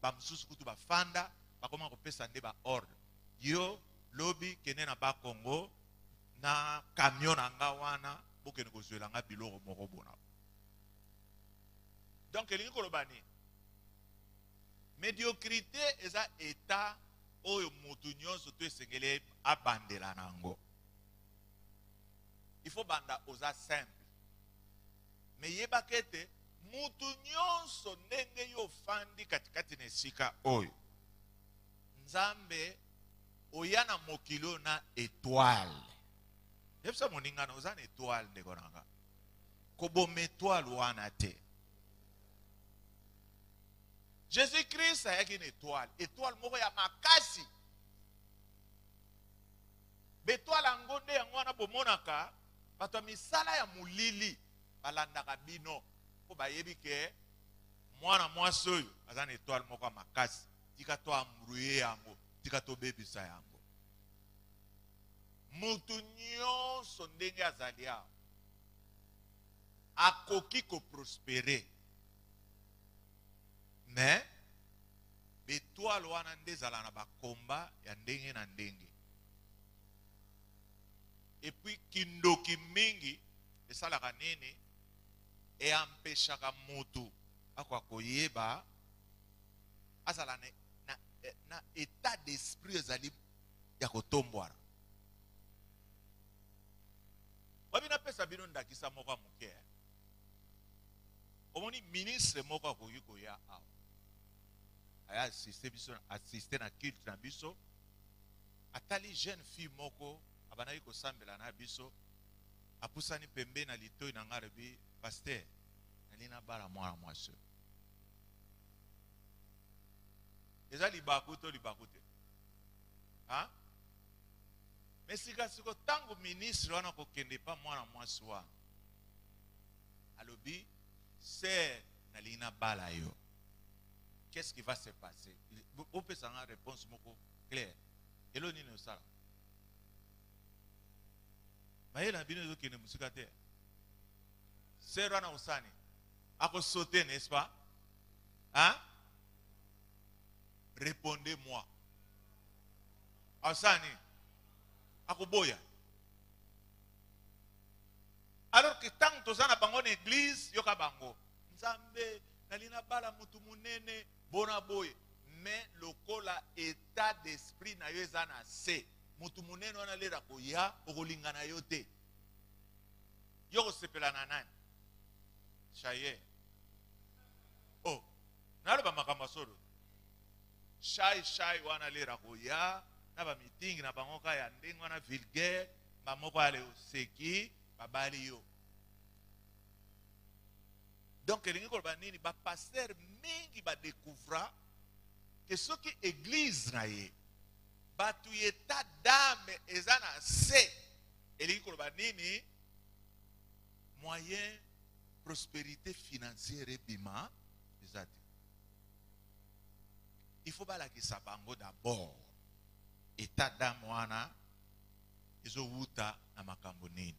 bamususu kutu bafanda bakoma kopesa nde ba ordre yo lobi kene na ba Congo na camion na nga wana bokene kozwela nga biloko moko bona. Donc elingi koloba ni médiocrité eza état oyo mutu nyonso to esengeli abandela nango. Il faut banda oza simple. Mais yeba kete mutu nyonso ndenge yo fandi katikati na esika oyo nzambe oyana mokilo na étoile. Yebisa moningana oza na étoile ndeko nanga koboma étoile wana te. Jésus-Christ ayaki une étoile. Étoile moko ya makasi. Bétoile angonde yango wana bomonaka bato misala ya mulili balandaka bino po bayebi ke mwana mwasi oyo aza na étoile moko ya makasi. Tika to amruye yango, tika to bebisa yango. Mutu nyonso ndenge azali awa akoki ko prospérer. Mais bétoile wana nde zala na bakomba ya ndenge na ndenge. Et puis kindoki mingi esalaka nini e empêchaka mutu akwa koyeba azala na état d'esprit ezali ya kotombwana. Wabina pesa bino ndakisa moko muke. Omoni ministre moko ko ya awa. Aya assisté na culte na biso. Atali jeune fille moko abana ko sambela na biso. Apusani pembe na litoi na ngarbi pasteur. Nalina bala mwana mwase. Eza libakuto libakute. Hein? Mais si siko tango ministre wana ko kende pa mwana mwasi wana. Alobi c'est nalina bala yo. Qu'est-ce qui va se passer? Vous pouvez avoir une réponse claire. Et l'on est ça. Mais il y a bien des qui ne me pas. C'est Rana Osani. A sauter, n'est-ce pas? Hein? Répondez-moi. Osani. A boya. Alors que tant que tu as une église, yoka bango. Nzambe, nalina bala mutu munene, bona boy. Mais le kola état d'esprit na yo ezana se. Mutu munene wana lera ko ya okolingana yo te. Yo ko sepela na nani? Chaye. Oh, naloba makambo solo. Shai wana lera ko ya na ba meeting na bango ka ya ndenge wana vulgaire, ba moko ale oseki, babali yo. Donc elingi koloba nini ba pasteur mingi ba découvra que ce qui église na ye batu état d'âme ezana se elingi koloba nini moyen prospérité financière bima ezati. Il faut balakisa bango d'abord état d'âme wana ezo wuta na makambo nini.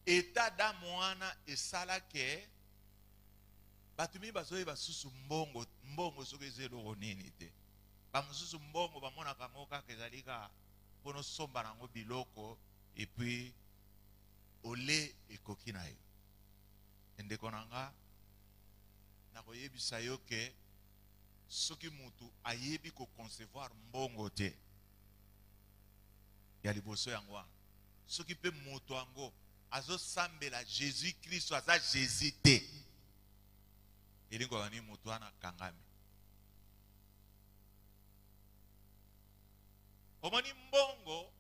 État d'âme wana esala ke batumi bazoye basusu mbongo soki ezelo nini te. Ba mususu mbongo bamona kango kaka ezalika pono somba nango biloko et puis ole ekoki na yo. Ndeko nanga na koyebisa yo ke soki mutu ayebi ko concevoir mbongo te ya liboso yango wana. Soki pe mutu ango azo sambela Jésus Christ aza Jésus te. Elingo wani mutu wana kangami. Omoni mbongo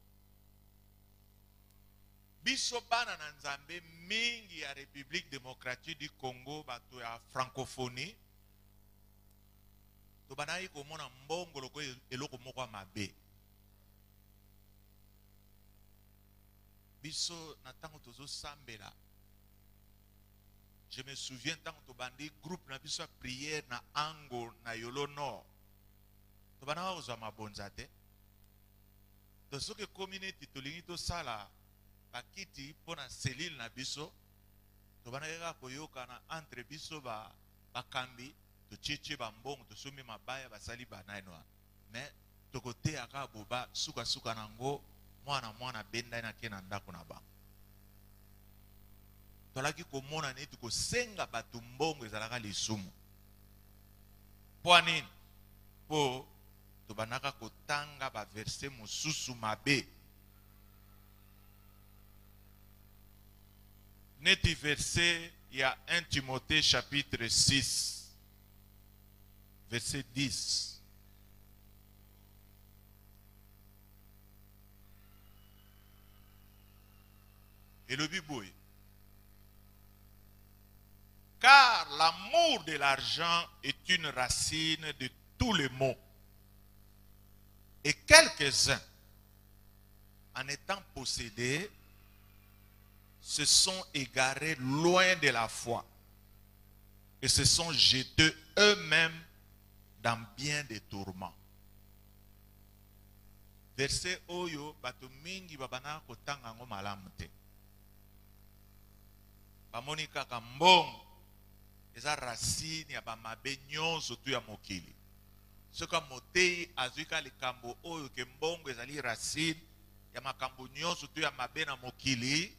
biso bana na nzambe mingi ya République démocratique du Congo bato ya francophonie to banayi komona mbongo loko eloko moko mabe. Biso na tango tozo sambela. Je me souviens tant que bandi groupe na biso prière na ango na yolo nord. To bana ozo mabonzate. To soke community to lingi to sala bakiti pona cellule na biso. To bana yaka koyoka na entre biso ba bakambi to chiche ba mbongo to sumi mabaya basali banainwa. Mais to kote aka boba suka nango mwana benda ina kena ndako na bango. Tolaki komona neti ko senga batu mbongo ezalaka lisumu. Po nini? Po tobanaka kotanga ba verset mosusu mabe. Neti verset ya 1 Timothée chapitre 6 verset 10. Et le biboui. Car l'amour de l'argent est une racine de tous les maux. Et quelques-uns, en étant possédés, se sont égarés loin de la foi et se sont jetés eux-mêmes dans bien des tourments. Verset Oyo, bato mingi babana kotanga ngo malamu te. Bamoni kaka mbongo eza racine ya bamabe nyonso tu ya mokili. Soka motei azuika likambo oyo ke mbongo ezali racine ya makambo nyonso tu ya mabe na mokili.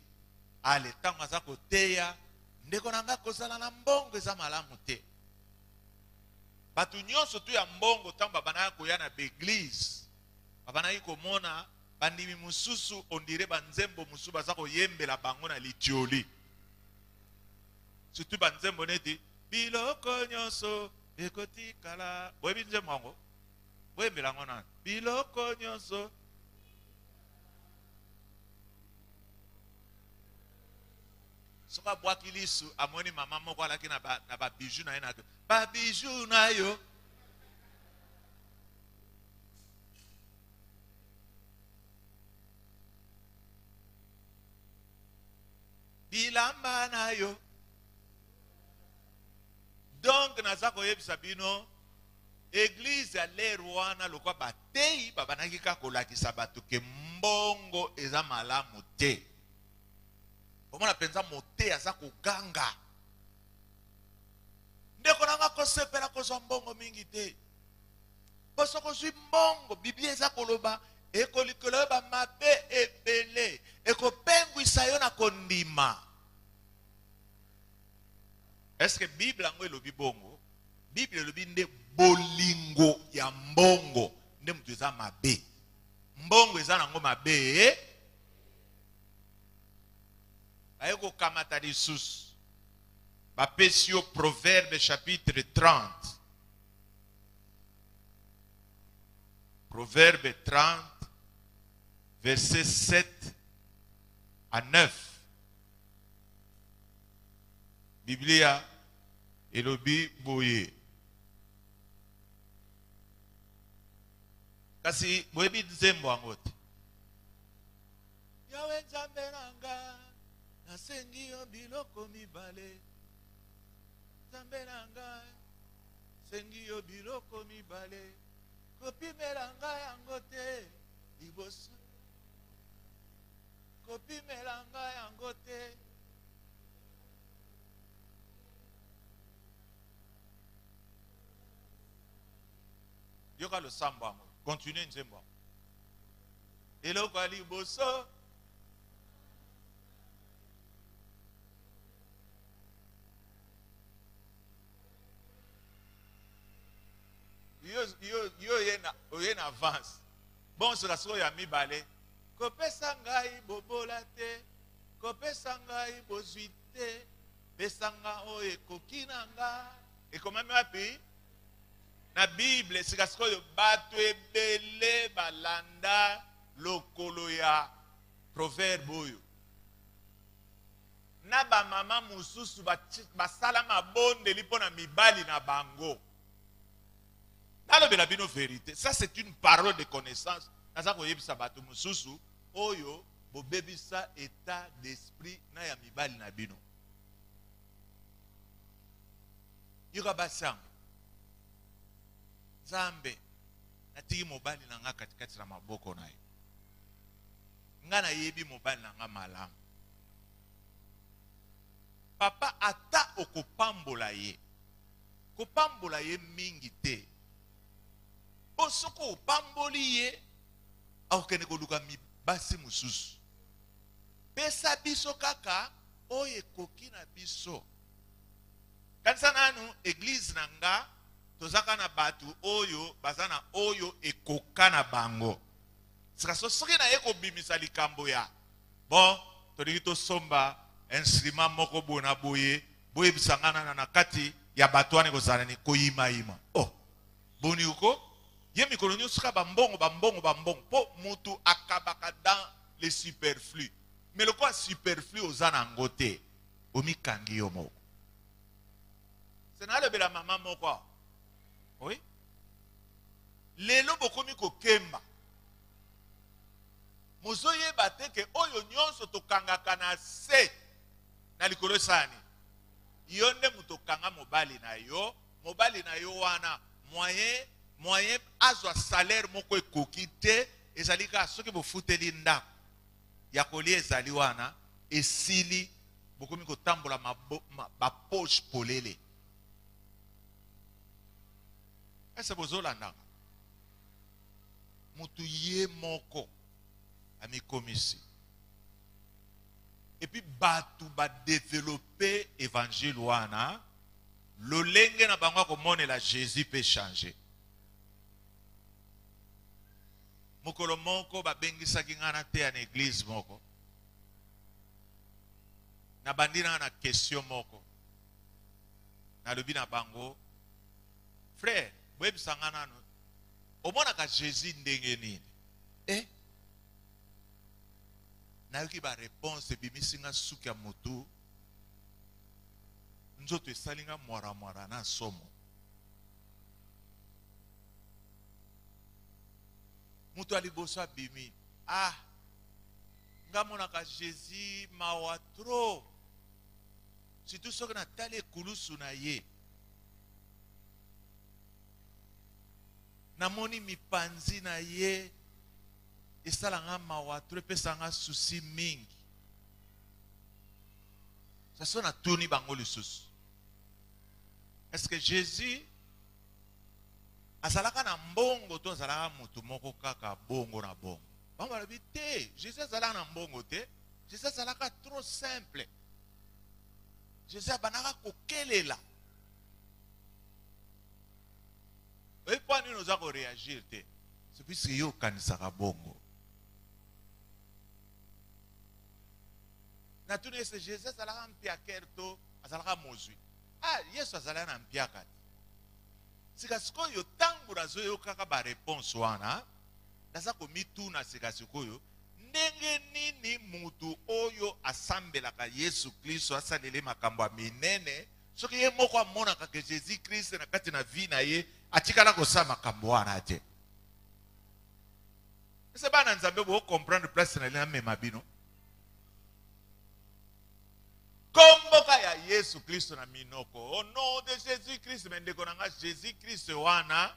Ale tango aza koteya ndeko nanga kozala na mbongo eza malamu te. Batu nyonso tu ya mbongo tango babana koya na beglise babana komona bandimi mususu ondire banzembo musu baza koyembela bango na litioli. Surtout banzembo neti biloko nyonso ekotikala. Boyebi nzembo yango? Boyembela ngo nani? Biloko nyonso. Soka bwaki lisu amoni mama moko alaki na ba bijou na ye na ba bijou na yo. Bilamba na yo. Donc naza koyebisa bino église ya lero wana lokwa batei babanaki kaka kolakisa bato ke mbongo eza malamu te. Omona penza mote aza koganga. Ndeko nanga kosepela kozwa mbongo mingi te. Poso kozwi mbongo Biblia eza koloba ekolikolo ba mabe ebele ekopengwisa yo na kondima. Est-ce que Bible ngo elobi bongo? Bible elobi nde bolingo ya mbongo nde mutu eza mabe. Mbongo eza nango mabe. Ayeko kamata lisusu. Bapesi yo Proverbe chapitre 30. Proverbe 30, versets 7 à 9. Biblia elobi boye. Kasi boyebi nzembo yango te. Yawe nzambe nanga nasengi yo biloko mibale. Nzambe nanga sengi yo biloko mibale. Kopimela nga yango te liboso. Kopimela nga yango te. Yoka le sambo yango. Continue nzembo. Eloko ya liboso. Yo yen avance. Bon sera so ya mibale. Kopesa ngai bobola te. Kopesa ngai bozwi te. Pesa nga o ekoki na nga. Ekomami wapi? Na Bible sika sikoyo bato ebele balanda lokolo ya proverbe oyo. Na ba mama mususu basala mabonde lipo na mibali na bango. Nalobela bino vérité. Ça c'est une parole de connaissance. Naza koyebisa bato mususu oyo bobebisa état d'esprit na ya mibali na bino. Yoka basang. Zambe natiki mobali na nga katikati na maboko na ye. Nga na yebi mobali na nga malamu. Papa ata okopambola ye. Kopambola ye mingi te. Osoko opamboli ye akokende koluka mibasi mususu. Pesa biso kaka oye koki na biso. Kanisa nanu église na nga tozaka na batu oyo bazana oyo ekoka na bango. Sika soki na eko bimisa likambo ya. Bon, tolingi tosomba instrument moko bona boye, boye bisangana na kati ya batu wane kozala ni koyima ima. Oh, boni uko? Ye mikolo nyonso ka bambongo po mutu akabaka dans les superflus. Mais le quoi superflu ozana ngote omikangi yo moko. C'est na le bela mama moko. Oui. Lelo bokomi ko kemba. Mozoye bateke oyo nyonso tokangaka na se na likolo sani. Yonde mutokanga mobali na yo wana moyen azwa salaire moko ekoki te ezali ka soki bofuteli ndako ya kolia ezali wana esili bokomi kotambola ba poche polele. Ese bozolanda mutu ye moko amikomisi. Et puis batu ba développer évangile wana lolenge na bango komone la Jésus peut changer. mokolo moko babengisaki nga na te ya église moko. Na bandina na question moko. Na lobi na bango, frère, boyebisanga nanu, omonaka Jésus ndenge nini? Eh? Nayoki ba réponse bimisinga suki ya motu. Nzoto esalinga mwara na somo. Mutu alibosa bimi. Ah, nga monaka Jésus mawa trop. Surtout soki na tali ekulusu na ye. Namoni mipanzi na ye. Esalanga mawa trop, epesanga susi mingi. Ça sonne à tourner bango lisusu. Est-ce que Jésus azalaka na mbongo to azalaka mutu moko kaka bongo na bongo? Bango balobi te, Jésus azalaka na mbongo te. Jésus azalaka trop simple. Jésus abanaka kokelela. Et pas nous nous avons réagir te. C'est puisque yo kanisaka bongo. Na tuni ese Jésus azalaka mpia kerto, azalaka mozwi. Ah, Yesu azalaka na mpia kati. Sika sikoyo tangu razoyo kaka ba réponse wana, naza komituna sika sikoyo, ndenge nini mutu oyo asambelaka Yesu Kristo asalele makambo minene, soki ye moko amonaka ke Jésus Christ na kati na vie na ye, atikala kosala makambo wana te. Ese bana nzambe bo comprendre place na lena mema bino. Komboka ya Yesu Kristo na minoko. Au nom de Jésus Christ, mendeko nanga Jésus Christ wana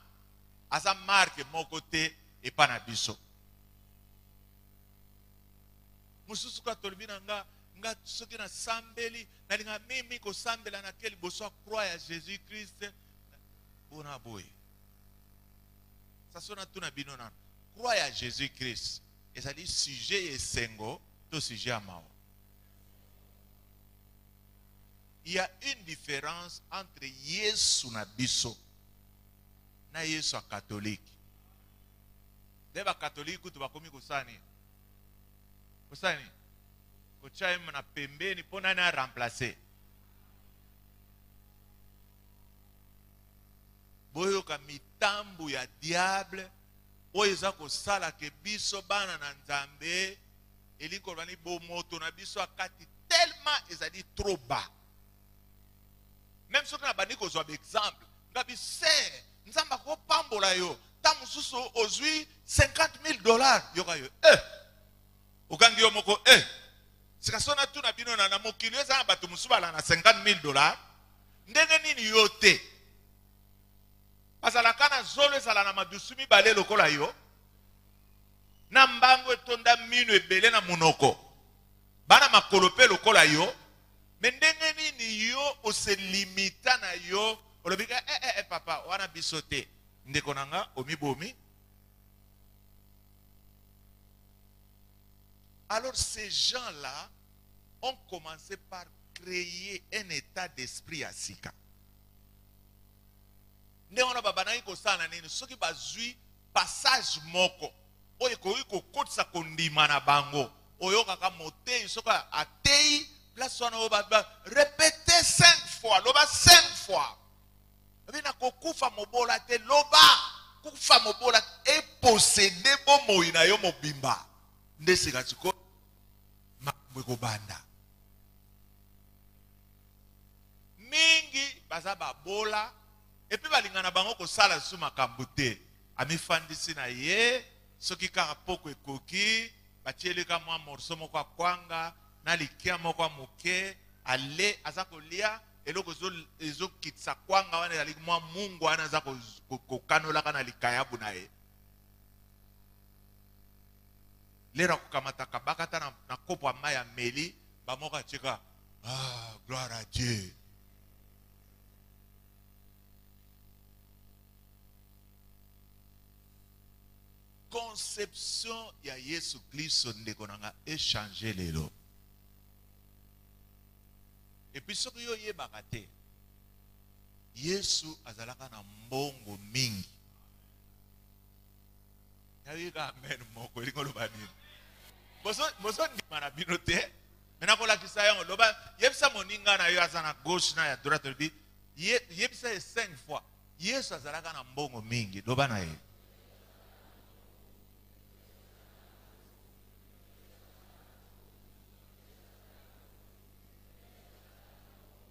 asa marque moko te epa na biso. Mususu ka tolbi nanga nga soki na sambeli na linga mimi ko sambela na keli boso croix ya Jésus Christ bona boy. Ça sona tuna bino na croix ya Jésus Christ. Ezali sujet esengo to sujet amao. Il y a une différence entre Yesu na biso na Yesu catholique. Deba catholique tu bakomi kusani. Kusani. Kuchai na pembeni pona na remplacer. Boyo ka mitambu ya diable oyo eza kosala ke biso bana na Nzambe eliko bani bo moto na biso akati tellement ezali trop bas. Même si on a banni qu'on soit exemple, ngabi c'est, nous avons pas pambola yo, tamu susu ozui $50,000 yoka yo. Okangi yo moko sika sona tu na bino na mokili eza batu musubala na $50,000, ndenge nini yo te. Pasala kana zolo ezala na madusumi bale lokola yo. Na mbango etonda mino ebele na munoko. Bana makolope lokola yo. Mendenge nini yo ose limita na yo olobika papa wana bisote ndeko nanga omibomi. Alors ces gens-là ont commencé par créer un état d'esprit à sika. Ndeko baba na iko sana nini soki bazui passage moko oyo ko kotsa kondima na bango oyo kaka motei soka atei. Place on répétez 5 fois, loba 5 fois. Vina kokufa mobola te loba kufa mobola et posséder bomo ina yo mobimba. Ndesika tiko makweko banda. Mingi bazaba bola et puis balingana bango ko sala su makambo te. Ami fandisi na ye soki kaka poko ekoki batiele ka mwa morceau moko kwanga na likia moko moke ale azako lia eloko ezo kitsa kwanga wana ali mwa mungu wana azako kokanola kana likayabu na ye lera kukamata kabakata na kopo maya meli bamoka cheka gloire à Dieu. Conception ya Yesu Kristo ndeko nanga échanger lelo. Et puis ce que yo yebaka te Yesu azalaka na mbongo mingi. Yawiga amen moko lingolo banini. Boso ndima na bino te. Mena kola kisaya loba yebisa moninga na yo azana gauche na ya droite bi yebisa 5 fois. Yesu azalaka na mbongo mingi loba na ye.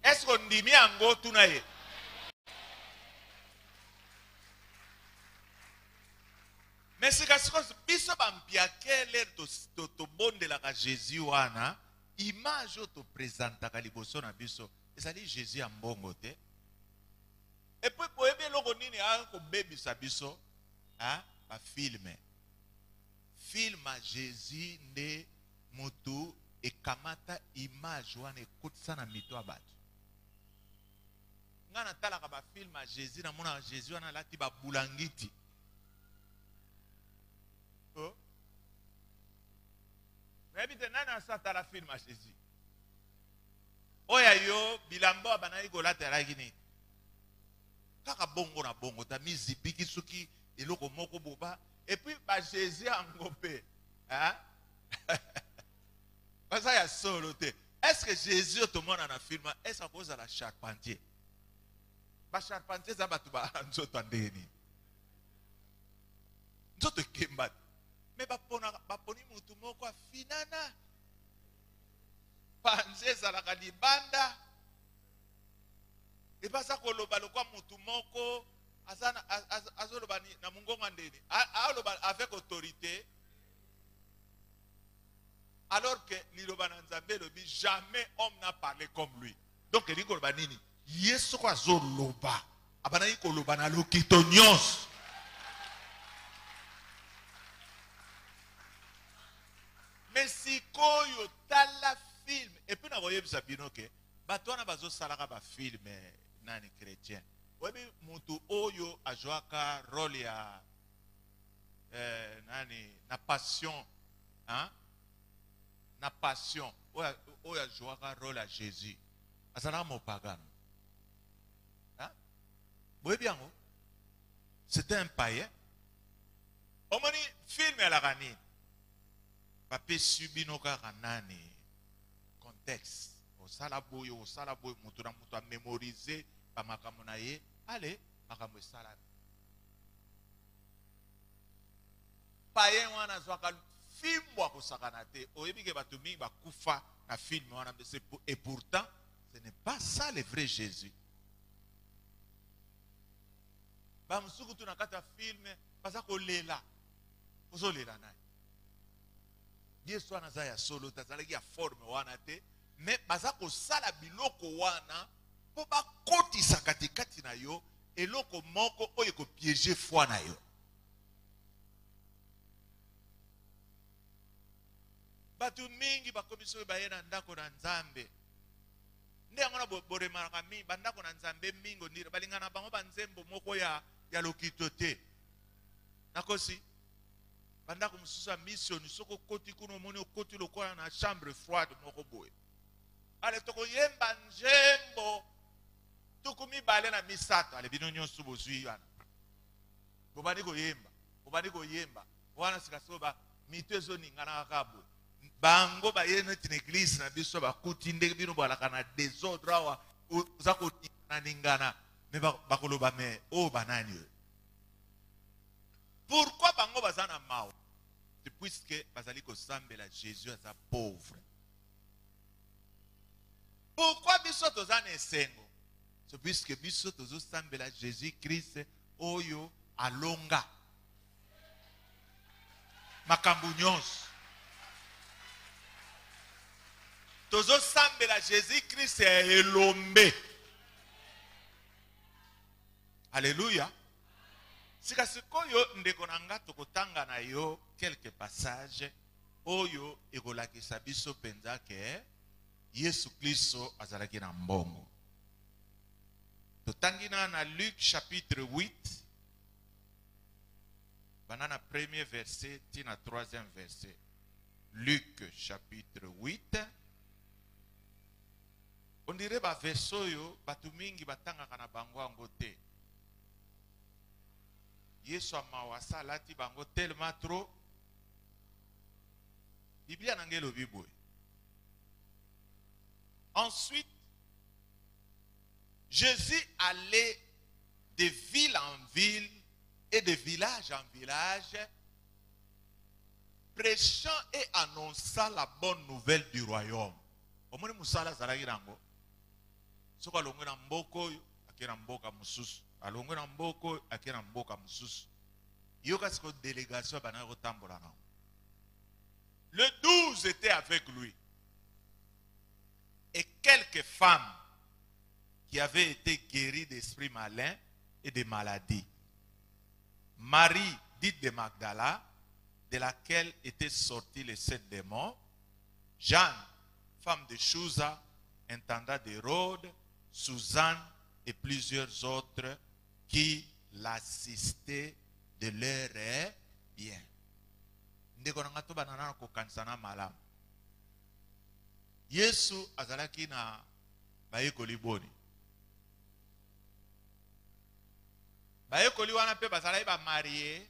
Est-ce qu'on dit miango tunaye? Mais c'est parce que biso bampiakele to bondela ka Jésus wana image to présenta ka liboso na biso ezali Jésus ya mbongo te. Et puis pour ebe loko nini a ko bebisa biso hein ba filme Jésus nde mutu ekamata image wana ekotisa na mito abatu. Ngana tala ka ba film Jésus na mona Jésus wana lati ba bulangiti. Oh. Mais bite nana sata la film Jésus. Oya yo bilambo abanali ko latela gini. Kaka bongo na bongo ta mizipiki suki eloko moko boba et puis ba Jésus angopé. Hein? Parce ya solo te. Est-ce que Jésus tout le monde na film est-ce à cause de la charpentier? Ba charpentier za batu ba nzoto ndeni. Nzoto kemba. Mais baponi mutu moko afinana. Panze zalaka libanda. Et pas ça koloba lokwa mutu moko azana azoloba na mungonga ndeni. Aloba avec autorité. Alors que liloba na Nzambe lobi jamais homme n'a parlé comme lui. Donc il koloba nini? Yesu kwa zoloba. Abana koloba na lokito nyos. Mais si koyo tala film et puis na voyez bisa bino ke batwana bazo salaka ba film nani chrétien. Webi mutu oyo ajwaka role ya nani na passion hein? Na passion oyo ajwaka role à Jésus. Azana mo pagano. Hein? Webi yango. C'était un païen. Omoni film ya la kanini. Pape subino kaka nani contexte osala boyo mutu na mutu a mémoriser ba makambo na ye allez makambo esala payen wana zwaka film wa kosakana te oyebi ke bato mingi bakufa na film wana et pourtant ce n'est pas ça le vrai Jésus. Ba musuku tu na kata film baza kolela ozolela naye Yesu anaza ya solo tazalaki ya forme wana te mais baza ko sala biloko wana po ba kotisa katikati na yo eloko moko oyo ko piéger foi na yo. Batu mingi bakomiso bayena ndako na Nzambe. Ndengo na boremaraka mi bandako na Nzambe mingo ndira balingana bango banzembo moko ya lokito te. Nakosi banda ko mususa mission soko koti kuno moni okoti lokola na chambre froide moko boye. Ale toko yemba njembo tukumi bale na misato ale bino nyonso bozwi yana. Bobani ko yemba. Wana sikasoba mitezo ningana kabo. Bango ba yene tin église na biso ba kuti ndenge bino balaka na désordre wa zako na ningana me bakoloba me o banani. Pourquoi bango bazana mao? C'est puisque bazali ko sambela Jésus asa pauvre. Pourquoi biso tozana esengo? C'est puisque biso tozo sambela Jésus Christ oyo alonga. Makambu nyonso. Tozo sambela Jésus Christ elombe. Alléluia. Sikasikoyo ndeko nanga tokotanga na yo quelques passages oyo ekolakisa biso penza ke Yesu Kristo azalaki na mbongo. Totangi na Luc chapitre 8 banana premier verset tina troisième verset. Luc chapitre 8. On dirait ba verso yo batu mingi batanga kana bango ango te. Yesu amawasa lati bango tellement trop. Biblia nangelo biboy. Ensuite, Jésus allait de ville en ville et de village en village, prêchant et annonçant la bonne nouvelle du royaume. Omoni musala zalaki nango. Soko alongwe na mboko akira mboka mususu. Alongwe na mboko akira mboka mususu. Yoka siko délégation banako tambola nango. Le 12 était avec lui. Et quelques femmes qui avaient été guéries d'esprits malins et de maladies. Marie, dite de Magdala, de laquelle étaient sortis les 7 démons. Jeanne, femme de Chouza, intendant d'Hérode. Suzanne et plusieurs autres qui l'assistaient de leur bien. Ndekonangato banana ko kansana malam. Yesu azalaki na bayekoli boni. Bayekoli wana pe bazalaki ba marié.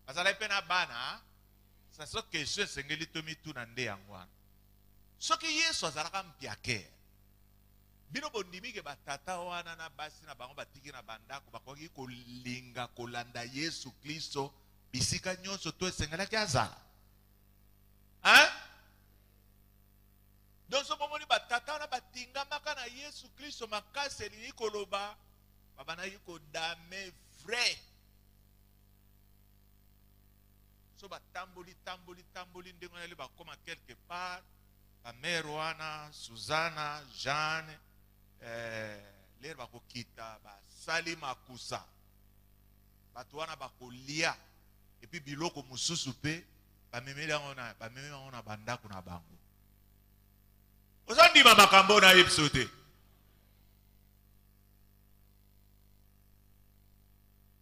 Bazalaki pe na bana. Ça so question sengeli tomi tu na nde yangwana. Soki Yesu azalaka mpiake. Bino bondimi ke batata wana na basi na bango batiki na bandako bakoki kolinga kolanda Yesu Kristo bisika nyonso to esengelaki azala. Hein? Donc so bomoni batata wana batinga maka na Yesu Kristo makase li koloba babana yiko dame vrai. So batamboli ndengona le bakoma quelque part ba mère wana Susana, Jeanne l'air bakokita ba sali makusa batu wana bakolia et puis biloko mususu pe ba memela ona bandako na bango ozandi makambo na episode.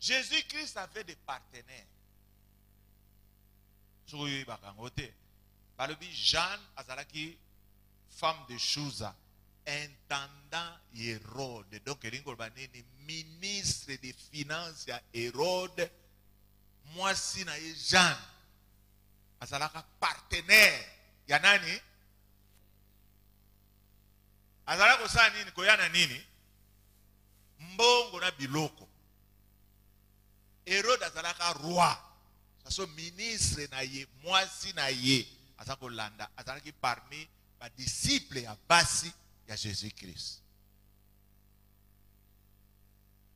Jésus-Christ avait des partenaires. Souri bakangote balobi Jeanne azalaki femme de Chouza, intendant Hérode. Donc, ministre des Finances à Hérode. Moi, si na Jean, azalaka partenaire. Yanani? Azalaka sa nini? Koyana nini? Mbongo na biloko. Hérode azalaka roi. Ça ministre na ye, moi si na ye. Azalaka landa. Azalaki parmi les disciples à basi ya Jésus-Christ.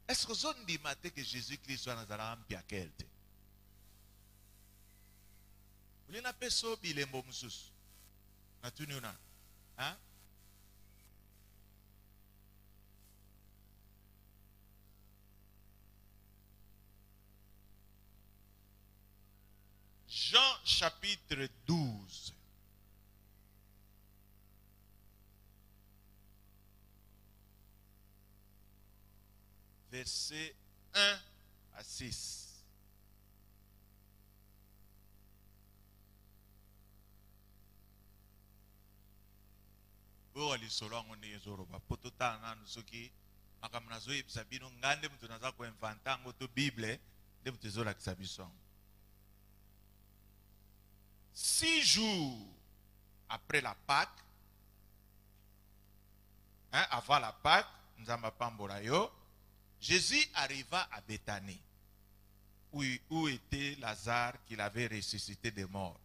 Est-ce que vous avez dit que Jésus-Christ soit dans un piakelte? Vous n'avez pas so bilembo musus. Natuniuna. Hein? Jean chapitre 12. Versets 1 à 6. Bo alisolo ngone yezoroba potota nanu soki makamnazo ibisabino ngande mtu naza ko inventa ngoto Bible de mtezola kisabiso. 6 jours après la Pâque, hein, avant la Pâque, nzamba pambola yo, Jésus arriva à Béthanie, où était Lazare qu'il avait ressuscité des morts.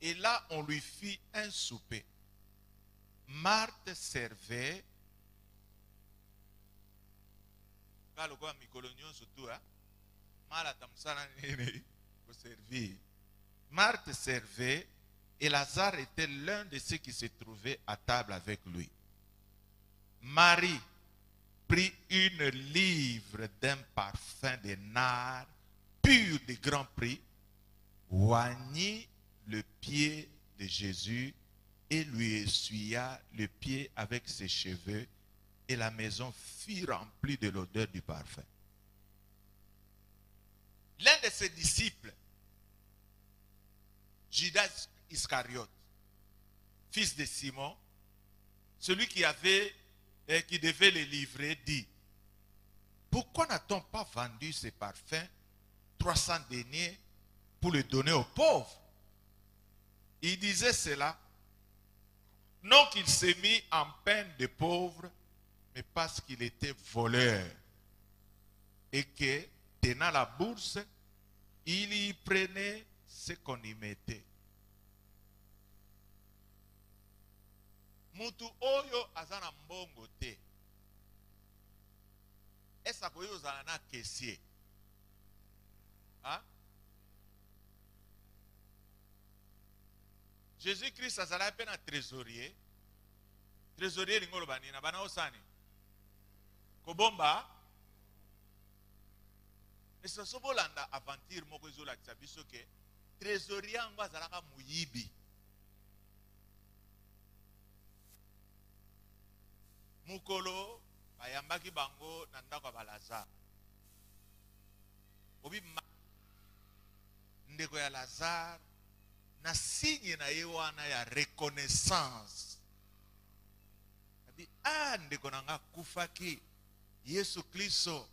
Et là, on lui fit un souper. Marthe servait. Marthe servait et Lazare était l'un de ceux qui se trouvaient à table avec lui. Marie prit une livre d'un parfum de nard pur de grand prix, oignit le pied de Jésus et lui essuya le pied avec ses cheveux, et la maison fut remplie de l'odeur du parfum. L'un de ses disciples, Judas Iscariote, fils de Simon, celui qui devait le livrer, dit: pourquoi n'a-t-on pas vendu ces parfums 300 deniers pour les donner aux pauvres? Il disait cela, non qu'il s'est mis en peine de pauvre, mais parce qu'il était voleur. Et que, tenant la bourse, il y prenait ce qu'on y mettait. Mutu oyo azana mbongo te. Esa koyo zana caissier. Hein? Jésus-Christ azala peine un trésorier. Trésorier lingolo banina bana osani. Kobomba. Esa sobolanda aventure moko ezola kisabiso ke trésorier ngo azalaka muyibi. Mukolo bayambaki bango na ndako ya Lazare. Obi ndeko ya Lazare na signe na ye wana ya reconnaissance. Abi ndeko nanga kufaki Yesu Kristo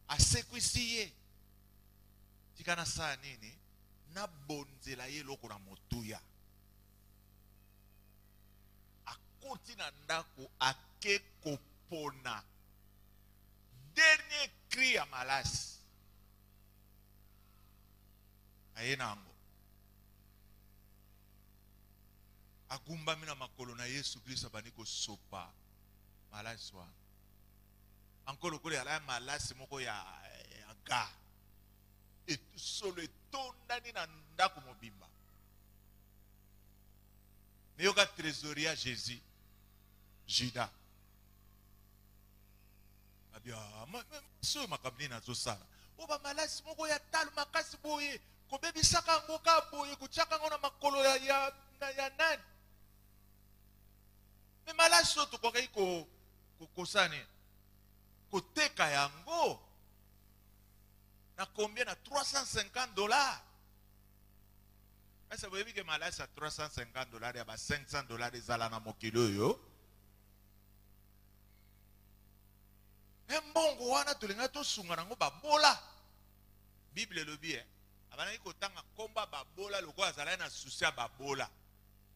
asekwisi ye. Tikana saa nini na bonzela ye loko na motuya. Akoti na ndako ake kopona. Dernier cri ya malasi. Aye nango. Agumba mina makolo na Yesu Kristo baniko sopa malasi wana. Ankolo kule ala malasi moko ya ga. Et solo etonda ni na ndako mobimba. Neyoka trésorier Jésus. Judas. Abia so makabni na zosala. Oba malasi moko ya talu makasi boye. Kobebi saka ngoka boye kuchaka ngona makolo ya nani. Me malasi so to kokai ko sane. Koteka yango. Na combien na $350. Mais ça veut dire que malasi à $350 ya ba $500 ezala na mokilo yo. Mbongo wana tulinga to sunga nango babola. Bible lobi abana iko tanga komba babola loko azala na susi ya babola.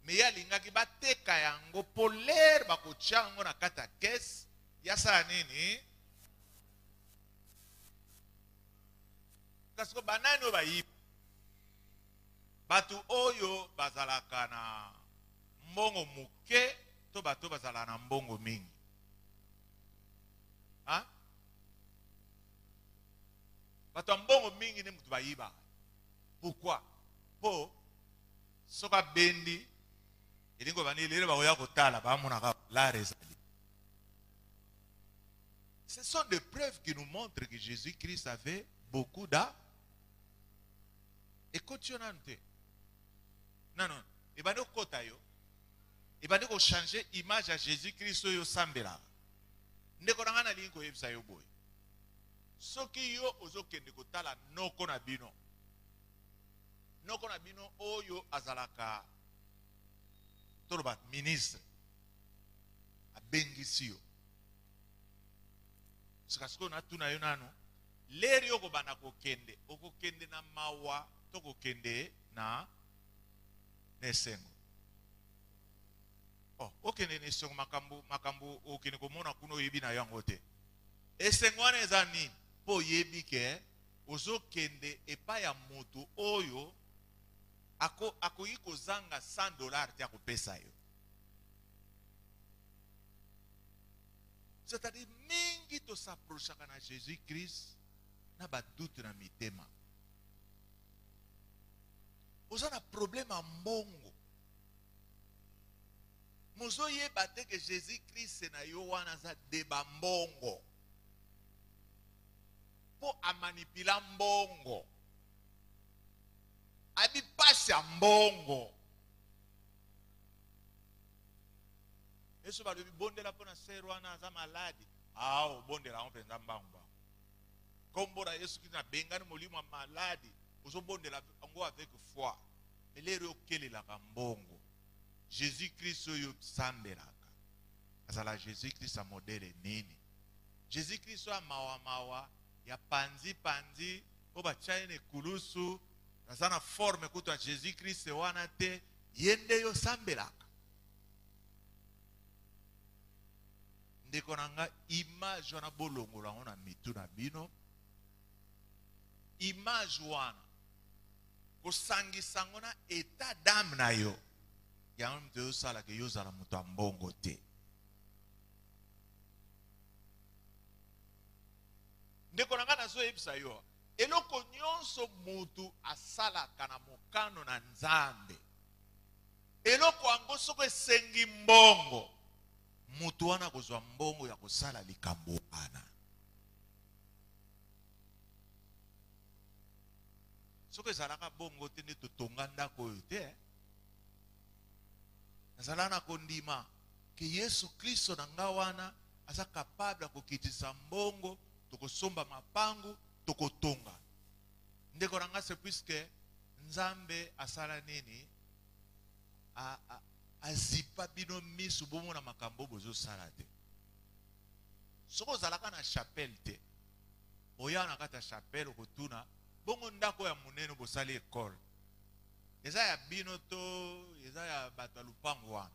Me ya lingaki bateka yango poler bakotia yango na kata caisse ya sa nini? Kasko banani o bayi. Batu oyo bazalaka na mbongo muke to bato bazala na mbongo mingi. Hein? Bato mbongo mingi ne mutu bayiba. Pourquoi? Po soka bendi elingo bani lele bakoya kotala ba monaka la rezali. Ce sont des preuves qui nous montrent que Jésus-Christ avait beaucoup d'argent. Et continuante. Non. Et bien, nous et bien, nous changer l'image à Jésus-Christ yo sambela. Nous avons na linko yebisa yo boy. Soki yo ozokende kotala noko na bino. Noko na bino oyo azalaka toloba ministre. Abengisi yo. Sikasko na tuna yo nano. Leri yo kobana kokende. Okokende na mawa. Toko kende na nesengo. Oh, okende nesengo makambu okende komona kuno yebi na yango te. Esengo wana eza nini? Po yebi ke ozo kende epa ya moto oyo akoyi kozanga $100 te akopesa yo. C'est-à-dire mingi to s'approchaka na Jésus-Christ na ba doute na mitema. Vous avez un problème en mbongo. Mozo yeba te que Jésus-Christ na yo wana za deba mbongo. Po amanipula mbongo. Abi pasha mbongo. Yesu ba lobi bondela pona ser wana za maladi. O bondela on penza mbangba. Kombora Yesu kina bengani molimo maladi. Uzobondela ngo avec foi. Mais les rokele la mbongo. Jésus-Christ yo sambelaka. Azala Jésus-Christ a modèle nini. Jésus-Christ a mawa mawa ya panzi panzi oba chaine kulusu na forme kuto Jésus-Christ wana te yende yo sambelaka. Ndeko nanga image wana bolongola ona mitu na bino. Image wana kosangisa ngona état d'âme na yo. Ya mtu yo sala ke yo zala mutu ambongo te. Ndeko nanga nazo yebisa yo. Eloko nyonso mutu asalaka na mokano na Nzambe. Eloko ango soko esengi mbongo. Mutu wana kozwa mbongo ya kosala likambo wana. Soko ezalaka bongo te nde totonga ndako oyo te. Nazala na kondima ke Yesu Kristo na nga wana aza capable kokitisa mbongo, tokosomba mapangu, tokotonga. Ndeko na nga c'est puisque Nzambe asala nini? Azipa bino misu bomo na makambo bozo sala te. Soko zalaka na chapelle te. Oya na kata chapelle okotuna bongo ndako ya munene bosali école. Eza ya bino to, eza ya bato lupango wana.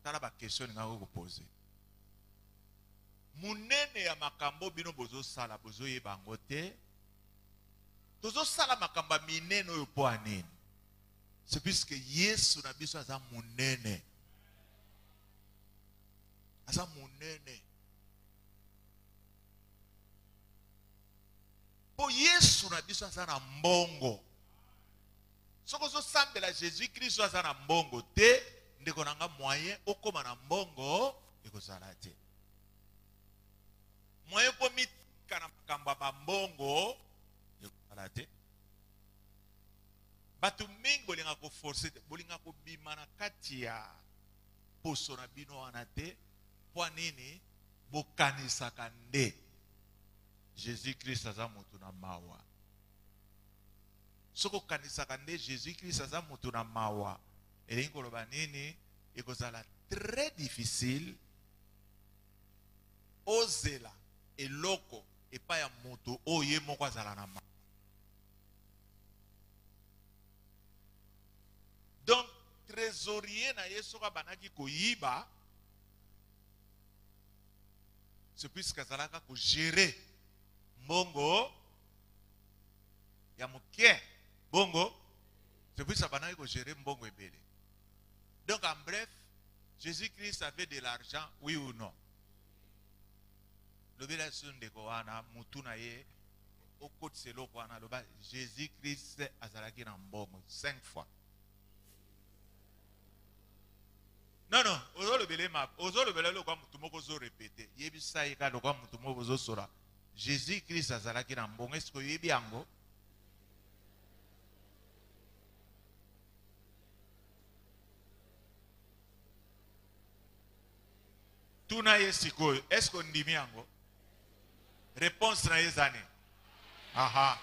Tala ba question nga ko poser. Munene ya makambo bino bozo sala bozo yebango te. Tozo sala makamba minene oyo po anini. C'est puisque Yesu na biso aza munene. Aza munene. Po Yesu na biso aza na mbongo. Soko zo sambela Jésus Christ aza na mbongo te, ndeko nanga moyen okoma na mbongo ekozala te. Moyen po mitika na makamba ba mbongo ekozala te. Batu mingi bolinga ko forcer te, bolinga ko bima na kati ya poso na bino wana te, po nini bokanisaka nde Jésus Christ aza mutu na mawa. Soko kanisaka nde Jésus Christ aza mutu na mawa, elingi koloba nini ekozala très difficile ozela eloko epa ya mutu oye moko azala na mawa. Donc trésorier na yesu ka banaki koyiba, c'est puisque azalaka ko gérer mbongo ya mukie bongo, c'est puisque banaki ko gérer mbongo ebele. Donc en bref, Jésus-Christ avait de l'argent, oui ou non? Le bela sunde ko wana mutu na ye okoti selo ko wana loba Jésus-Christ azalaki na mbongo 5 fois. Non, non, ozo le bele lo kwa mutu moko zo répéter. Yebi sa yika lo kwa mutu moko zo sora. Jésus-Christ azalaki na mbongo, est-ce que yebi yango? Tuna yesiko, est-ce qu'on ndimi yango? Réponse na yezane. Aha.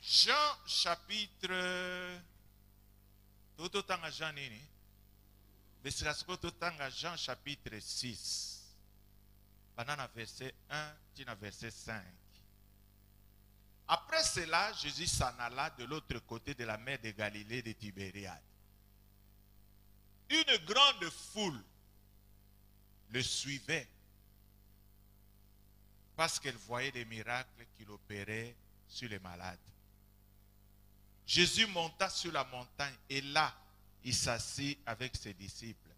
Jean chapitre Totanga Jean nini? Besirasko Totanga Jean chapitre 6. Pendant verset 1 jusqu'à verset 5. Après cela, Jésus s'en alla de l'autre côté de la mer de Galilée de Tibériade. Une grande foule le suivait parce qu'elle voyait des miracles qu'il opérait sur les malades. Jésus monta sur la montagne et là, il s'assit avec ses disciples.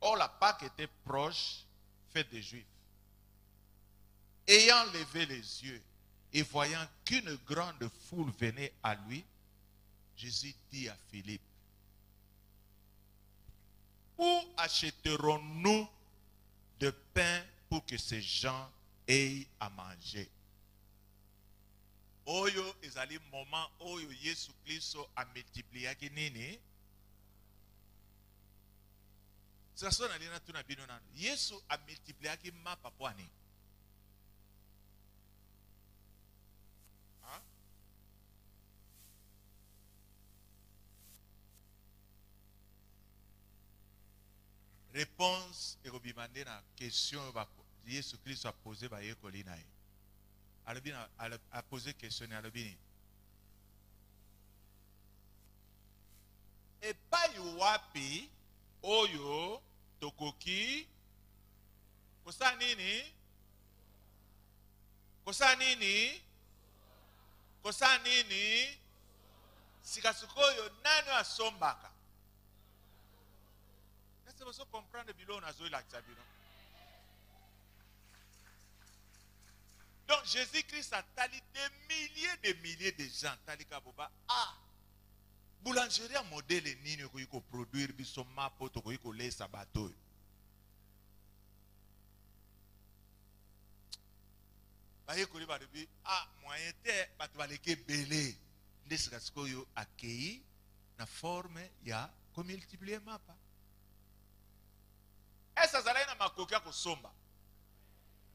Or, la Pâque était proche, fête des Juifs. Ayant levé les yeux et voyant qu'une grande foule venait à lui, Jésus dit à Philippe, où achèterons-nous de pain pour que ces gens aient à manger? Oyo ezali moment oyo Yesu Kristo a multiplié nini? Sasa na lina tuna bino nano. Yesu a multiplié mapa pwani. réponse et robimande na question Jésus Christ a posé ba yekoli na ye. Alobina a posé question na alobini. E pa wapi oyo tokoki kosa nini? Kosa nini? Kosa nini? Sikasukoyo nani asombaka? Est-ce que vous comprenez bilo na zoe la tabino? Donc Jésus-Christ a tali des milliers de gens tali kaboba boulangerie a modèle nini ko produire biso mapo to ko lesa bateau. Baye ko li ba debi moyen te bato baleke belé ndesika sikoyo accueilli na forme ya ko multiplier mapa. Esa zala na makoki ya kosomba.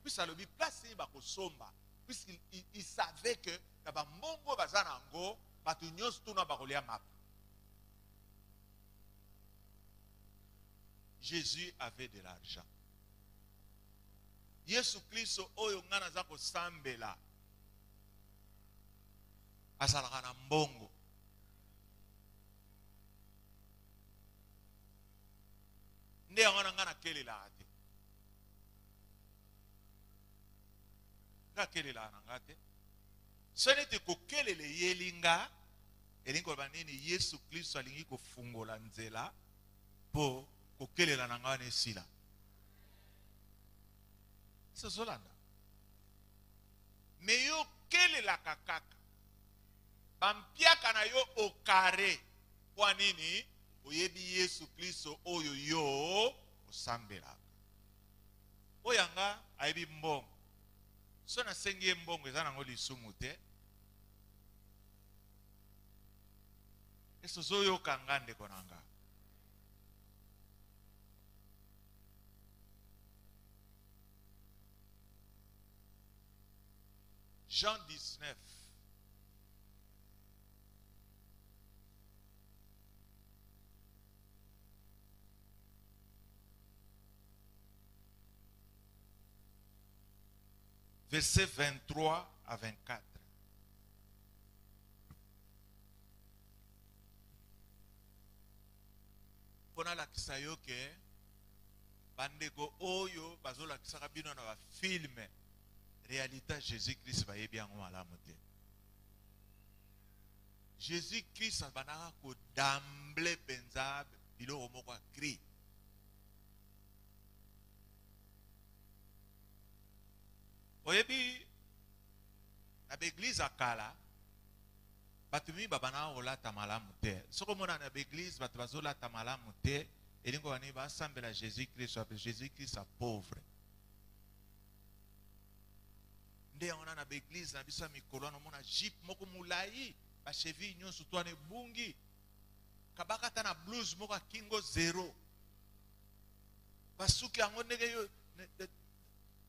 Puis ça le dit place ba kosomba puisqu'il savait que na ba mbongo bazana ngo batu nyos tuna ba kolia mapa. Jésus avait de l'argent. Yesu Kristo oyo ngana za kosambela asalaka na mbongo. Nde ngana ngana kelela ate. Nga kelela na ngate. Sonete ko kelele yelinga elingo banini Yesu Kristo alingi kofungola nzela po ko kelela na ngane sila. Sozolanda. Me yo kelela kakaka. Bampiaka na yo okare. Kwa nini? Oyebi Yesu Kristo oyo yo osambela. Oyanga ayebi mbongo. So na sengi mbongo eza nango lisumu te. Eso zoyo kangande konanga. Jean 19. Versets 23 à 24. Pona la kisayo ke bandeko oyo bazola kisaka bino na ba filme réalité Jésus-Christ va bien malamu te. Jésus-Christ banaka ko d'emblée penza bilo moko cri. Oyebi na l'église akala batumi babana ola tamalamu te. Soko mona na l'église batu bazola tamalamu te elingo bani ba sambela Jésus-Christ parce que Jésus-Christ est pauvre. Nde on a na l'église na biso mikolo na mona jeep moko mulai ba cheville nyonso to ne bungi kabaka ta na blouse moko kingo zero basuki yango ndenge yo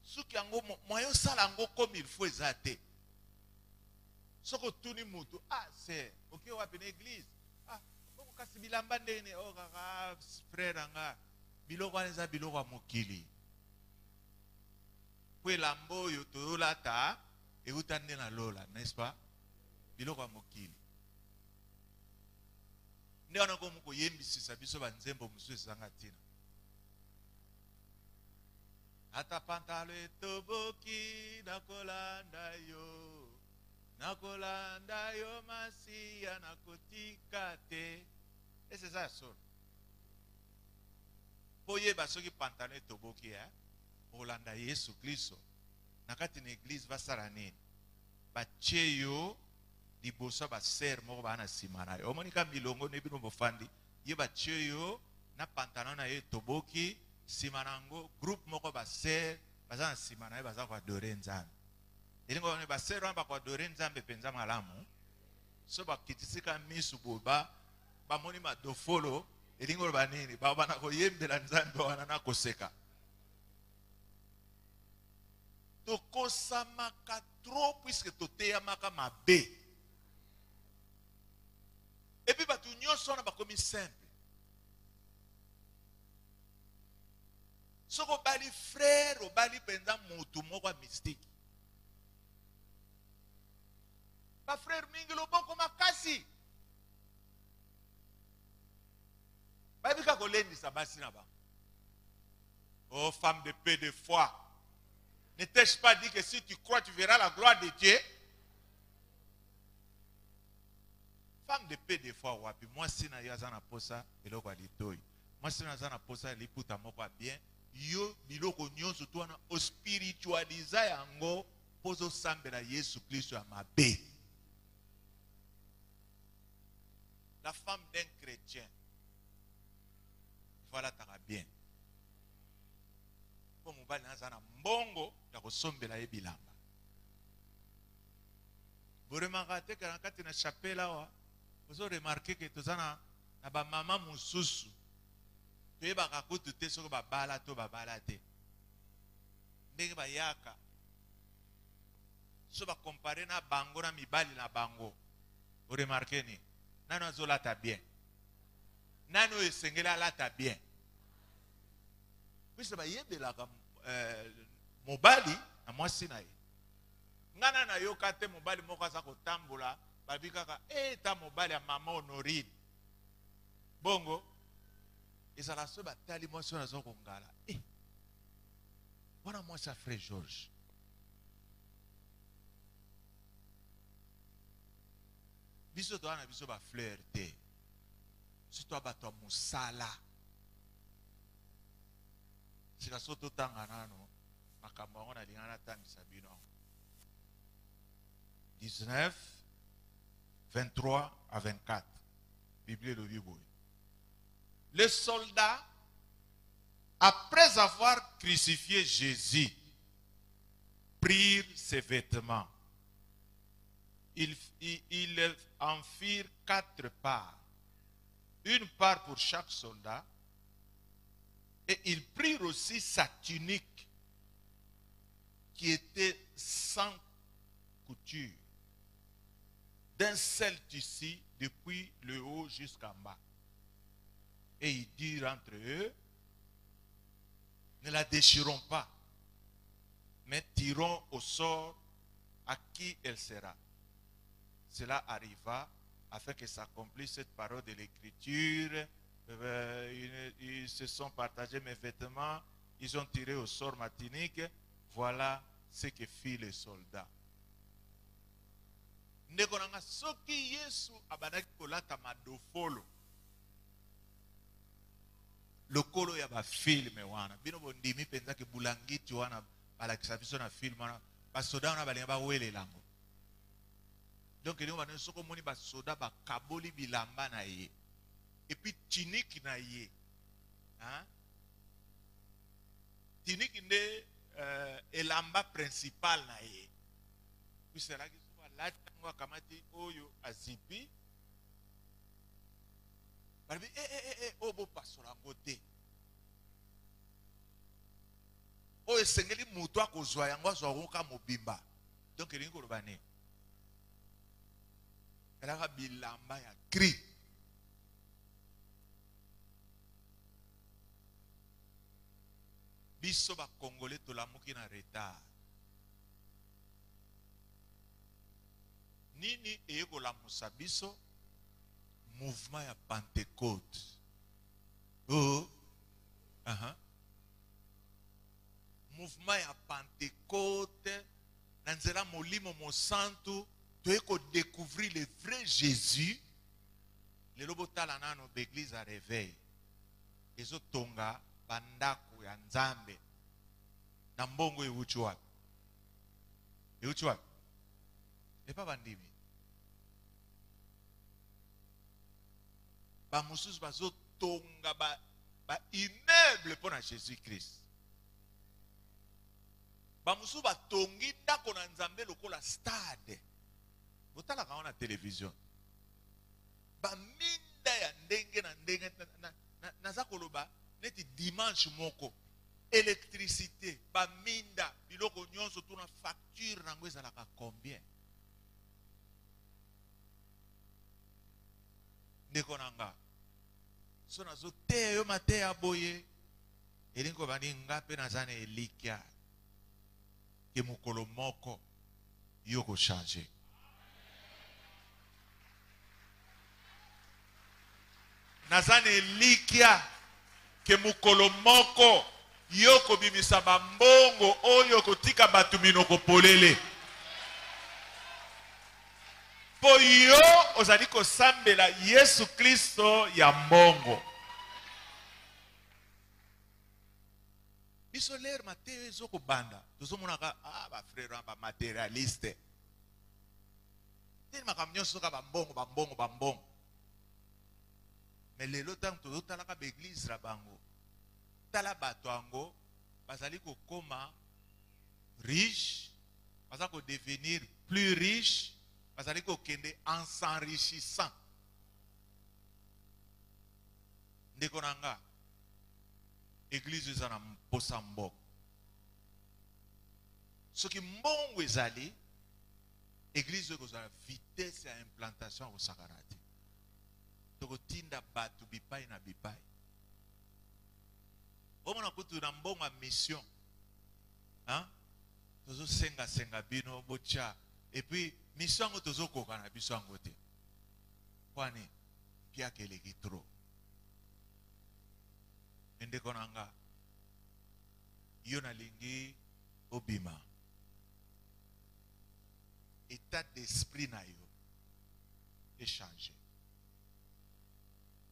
suki yango moyo sala yango comme il faut ezate soko tuni mutu c'est ok wapi na église boko kasi bilamba ndene kaka frère anga biloko eza biloko ya mokili po elamba oyo toyolata euta nde na lola n'est-ce pas biloko ya mokili nde wana ko moko yembisisa biso banzembo mosusu ezanga ntina ata pantalo etoboki nakolanda yo masiya nakotika te. Et c'est ça solo po yeba soki pantalo etoboki olanda Yesu Kristo nakati na église basala nini batie yo liboso baser moko bana nsima na yo omonika milongo ne bino bofandi ye batie yo na pantalon na ye etoboki nsima nango groupe moko baser baza na nsima na ye baza koadore nzambe elingo bane baser wana bakoadore nzambe mpenza malamu so bakitisika misu boba bamoni madofolo elingo loba nini babana koyembela nzambe wana na koseka tokosamaka trop puisque toteyamaka mabe et puis batu nyonso wana bakomi simple Soko bali frère, bali penza mutu moko mystique. Ba frère mingi loboko makasi. Ba bika kolendisa basi na ba. Oh femme de paix de foi. Ne t'ai-je pas dit que si tu crois tu verras la gloire de Dieu? Femme de paix de foi wapi. Moi si na yazana posa eloko alitoi. Moi si na yazana posa liputa moko bien. Yo biloko nyonso to wana o spiritualiza yango pozo sambela Yesu Kristo ya mabe. La femme d'un chrétien, voilà ta bien. Comme on va dans un mbongo, ya kosombela ye bilamba. Vous remarquez que quand tu as chapelle là, vous avez remarqué que tu as na ba maman mususu. Tu es bakakutu te soko ba bala to ba bala te. Ndenge ba yaka. So ba comparer na bango na mibali na bango. Vous remarquez ni? Nano azolata bien. Nano esengela lata bien. Puis ba yebela ka mobali na mwasi na ye. Ngana na yo kate mobali moko aza kotambola babikaka ta mobali ya mama Honorine. Bongo ezala so batali mwasi na zo kongala. Wana mwasi a frère Georges. Biso to ana biso ba fleur te. Si to ba to musala. Sika soto tanga nano makambo ngo na lingana tangisa bino. 19 23 à 24. Bible le Bible. Les soldats, après avoir crucifié Jésus, prirent ses vêtements. Ils en firent 4 parts, une part pour chaque soldat, et ils prirent aussi sa tunique, qui était sans couture, d'un seul tissu depuis le haut jusqu'en bas. Et ils dirent entre eux, ne la déchirons pas, mais tirons au sort à qui elle sera. Cela arriva afin que s'accomplisse cette parole de l'Écriture. Ils se sont partagés mes vêtements, ils ont tiré au sort ma tunique. Voilà ce que fit les soldats. Ndekonanga soki Yesu abandaki kolata madofolo lokolo ya ba film wana bino bondimi penza ke bulangiti wana balakisa biso na film wana basoda wana balinga bawelelango. Donc il y a soko moni basoda bakaboli bilamba na ye et puis tiniki na ye hein tiniki nde elamba principal na ye puis c'est là que la kamati oyo azipi barbi obo pasola ngote o esengeli mutu akozwa yango azwa ka mobimba. Donc elingi koloba ne elaka bilamba ya gris. Biso ba Congolais tolamuki na retard. Nini eyekolamusa biso mouvement ya Pentecôte. Mouvement ya Pentecôte na nzela molimo mosantu toyeko découvrir le vrai Jésus. Le lobotala nano l'église à réveil. Ezo tonga bandako ya Nzambe na mbongo ewuchi wapi? Ewuchi wapi? Epa bandimi. Ba mususu bazo tonga ba immeuble pour Jésus-Christ. Ba mususu ba tongi ndako na Nzambe lokola stade. Botala ka na télévision. Ba minda ya ndenge na ndenge naza koloba neti dimanche moko électricité ba minda biloko nyonso tuna facture nango ezalaka combien? Ndeko nanga so nazo te yo mate ya boye elingo bani ngape nazane elikia ke mukolo moko yoko changer. Nazane elikia ke mukolo moko yoko bimisa bambongo oyo kotika batu minoko polele. Po yo ozali kosambela Yesu Kristo ya mbongo. Biso ler Mateo ezoko banda. Tozomonaka ba frère ba matérialiste. Tellement kamnyo soka bambongo. Mais lelo tant tozotalaka ba église ra bango. Tala bato ango bazali kokoma riche, bazali ko devenir plus riche, bazali kokende en s'enrichissant. Ndeko nanga église ezana mposa mbongo. Soki mbongo ezali église ekozala vitesse ya implantation kosakana te. Tokotinda bato bipai na bipai. Omona kutu na mbongo mission. Hein? Tozo senga bino bocha. Et puis mission ngo tozo koka na biso ngo te. Kwani pia keleki trop. Ndeko nanga yo na lingi obima. État d'esprit na yo échanger.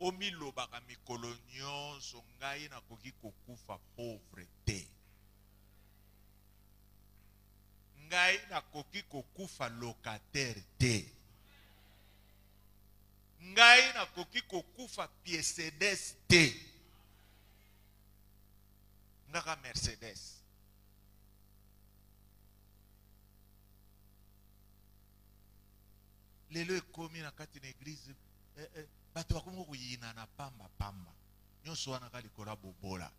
Omi lobaka mikolo nyonso ngai nakoki kokufa pauvreté. Ngai nakoki kokufa locataire te. Ngai nakoki kokufa Mercedes te. Ngaka Mercedes. Lelo ekomi na kati na église bato bakomo kuyina na pamba nyonso wana kali kola bobola.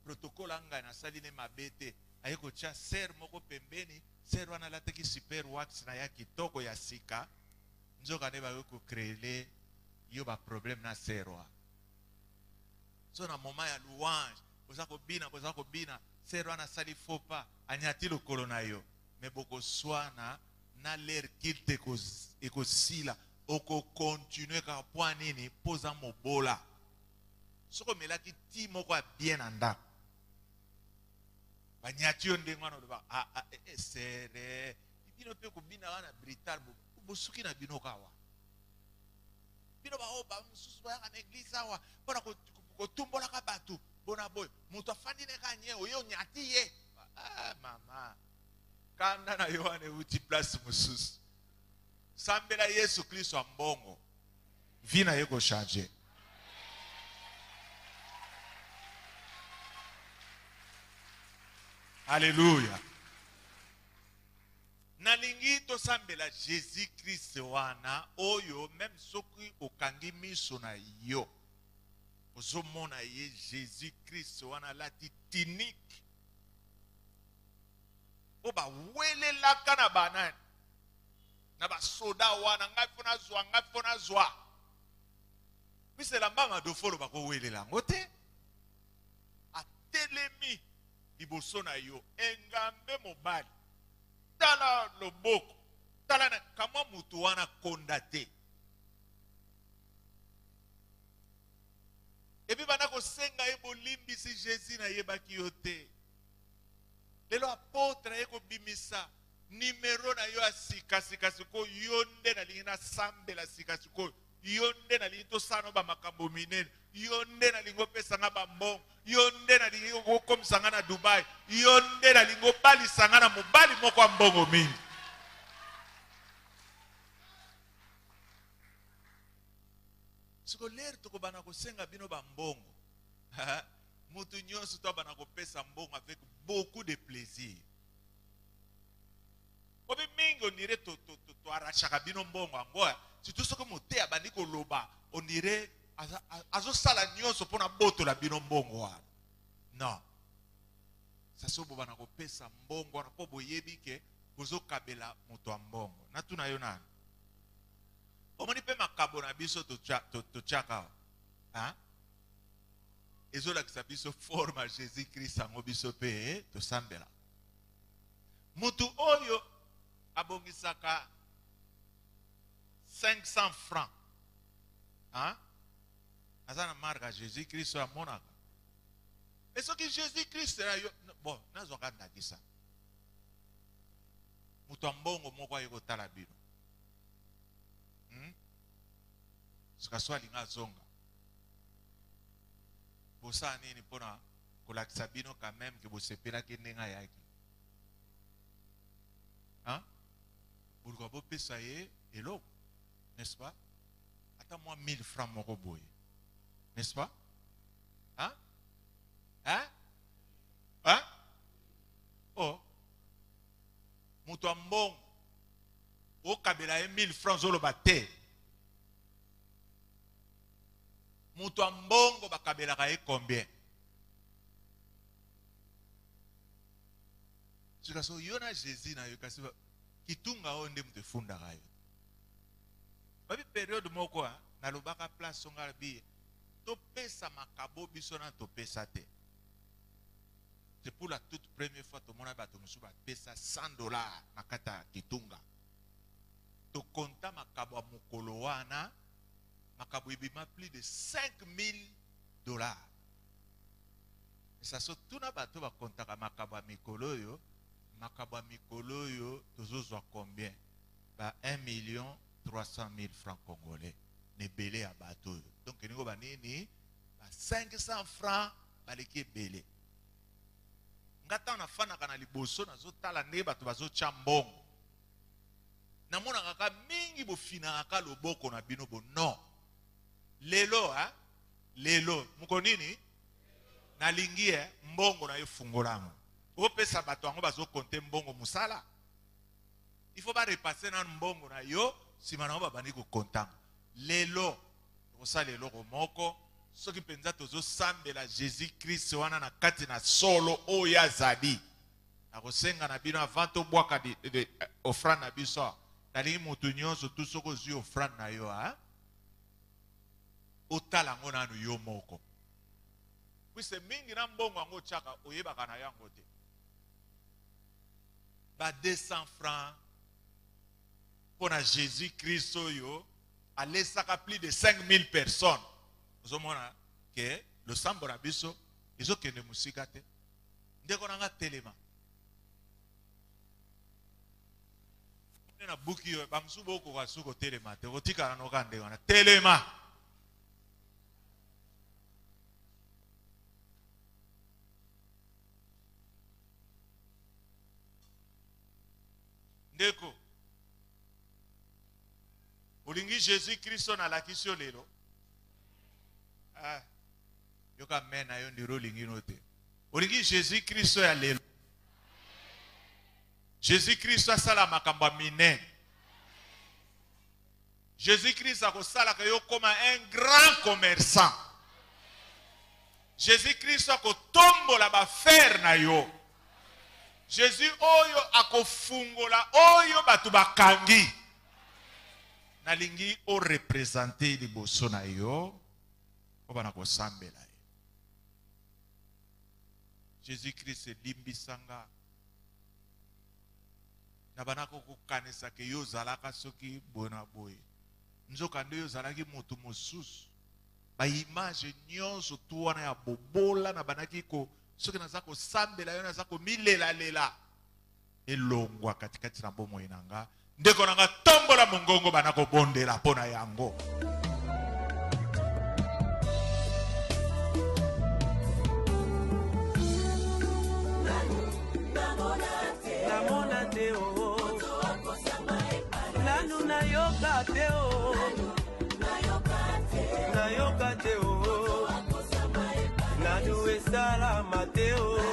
Protocole anga na saline mabete ayeko cha ser moko pembeni, ser wana lateki super wax na ya kitoko ya sika nzoka ne ba ko créer yo ba problème na serwa. So na moment ya louange kozako bina ser wana sali fopa anyati lokolo na yo me boko swana na l'air kilte ekosila oko continue ka point nini poza mobola soko melaki ti moko a bien anda banyati yo ndengo wana ba sere bino pe ko bina wana brital bosuki na bino kawa bino ba oba mususu ba na église awa pona ko tumbola ka batu bona boy muto afandi ne ka nye oyo nyati ye mama kanda na yo ane uti place mususu sambela Yesu Kristo ambongo vina yeko changer. Alléluia. Nalingi to sambela Jésus Kristo wana oyo même soki okangi miso na yo ozomona ye Jésus Kristo wana lati tunique oba wele laka na banani na ba soda wana ngai fona zwa bise la mbanga do folo bako welela ngote atelemi liboso na yo engambe mobali tala loboko tala na kama mutu wana konda te epi bana kosenga ye bolimbisi Jésus na yebaki yo te lelo apôtre eko bimisa numéro na yo sika siko yonde na lina sambela sika siko yonde na lito sano ba makambo minene yonde na lingo pesa nga bambong yonde na lingo komsanga na Dubai yonde na lingo bali sanga na mobali moko ambongo mingi siko ler to ko bana ko senga bino bambongo mutu nyonso to bana ko pesa mbongo avec beaucoup de plaisir. Obi mingi onire to arachaka bino mbongo angoya surtout soki mote abandi koloba onire azosala nyonso mpona botola bino mbongo wana non sasi obo bana kopesa mbongo wana mpo boyebi ke bozokabela moto ya mbongo natuna yo nani omoni mpe makabo na biso totyaka ezolakisa biso forme ya Jésus Christ yango biso pe tosambela. Mutu oyo abongisaka 500 francs. Hein? Azana marque Jésus Christ ya monaka. Est-ce que Jésus Christ yo bon, nazoka ndakisa. Mutu ambongo moko ayeko tala bino. Sika linga zonga. Bosa nini pona kolakisa bino quand même que bosepela ke ndenga yaki. Hein? Pourquoi vous payez hello? N'est-ce pas? Attends-moi 1000 francs moko boye. N'est-ce pas? Hein? Hein? Hein? Oh. Mutu ambongo. O kabela 1000 francs zolo bate. Mutu ambongo bakabela ka combien? Sikaso yona Jésus na yo kasi kitunga onde mtefunda kayo. Babi période moko na lobaka place songa bi to pesa makabo biso na to pesa te. C'est pour la toute première fois to mona bato musuba pesa $100 na kata kitunga. To konta makabo mukolo wana makabo ibima plus de $5000. Ça so tuna bato ba kontaka makabo mikolo yo. Makaba mikolo yo tozozwa combien? Ba 1,300,000 francs congolais. Ne belé à bateau. Donc ni ko banini ba 500 francs baleki belé. Ngata na fana kana liboso na zotala ne bato bazo chambongo. Na mona kaka mingi bo fina aka loboko na bino bo non. Lelo lelo muko nini? Na lingi mbongo na yo fungolango. Au pesa bato ango bazo compter mbongo musala. Il faut pas repasser na mbongo na yo si manango babandi ko kontango. Lelo osa lelo komoko soki penza tozo sambela Jésus Christ wana na kati na solo oyo azali. Akosenga na bino avant to bwaka de offrande na biso. Tali mutu nyonso tout soko zi offrande na yo otala ngo nanu yo moko. Wise mingi na mbongo ango chaka oyebaka na yango te. Ba 200 francs pour Jésus Christ yo a laissé plus de 5000 personnes. Vous avez que le sambora biso ils ont que ne musika te. Ndeko nanga telema. Na buki yo bamsubo ko kwasuko telema te. Otika na nokande wana telema. Ndeko olingi Jésus Christ na lakisio lelo yoka mena yo ndiro lingi note olingi Jésus Christ ya lelo Jésus Christ asala makambo minene Jésus Christ akosala ka yo comme un grand commerçant Jésus Christ akotombola ba fer na yo Jésus oyo akofungola oyo batu bakangi nalingi o représenter liboso na yo obana kosambela Jésus Christ limbisanga na banako kokanisa ke yo zalaka soki bona boye nzoka ndo yo zalaki mutu mosusu ba image nyonso tu wana ya bobola na banaki ko soki naza kosambela yo naza komilela elongwa katikati na bomoi nanga ndeko nanga tombola mongongo bana kobondela pona yango namona te o nanu nayoka te o nayoka te o nanu esalama te o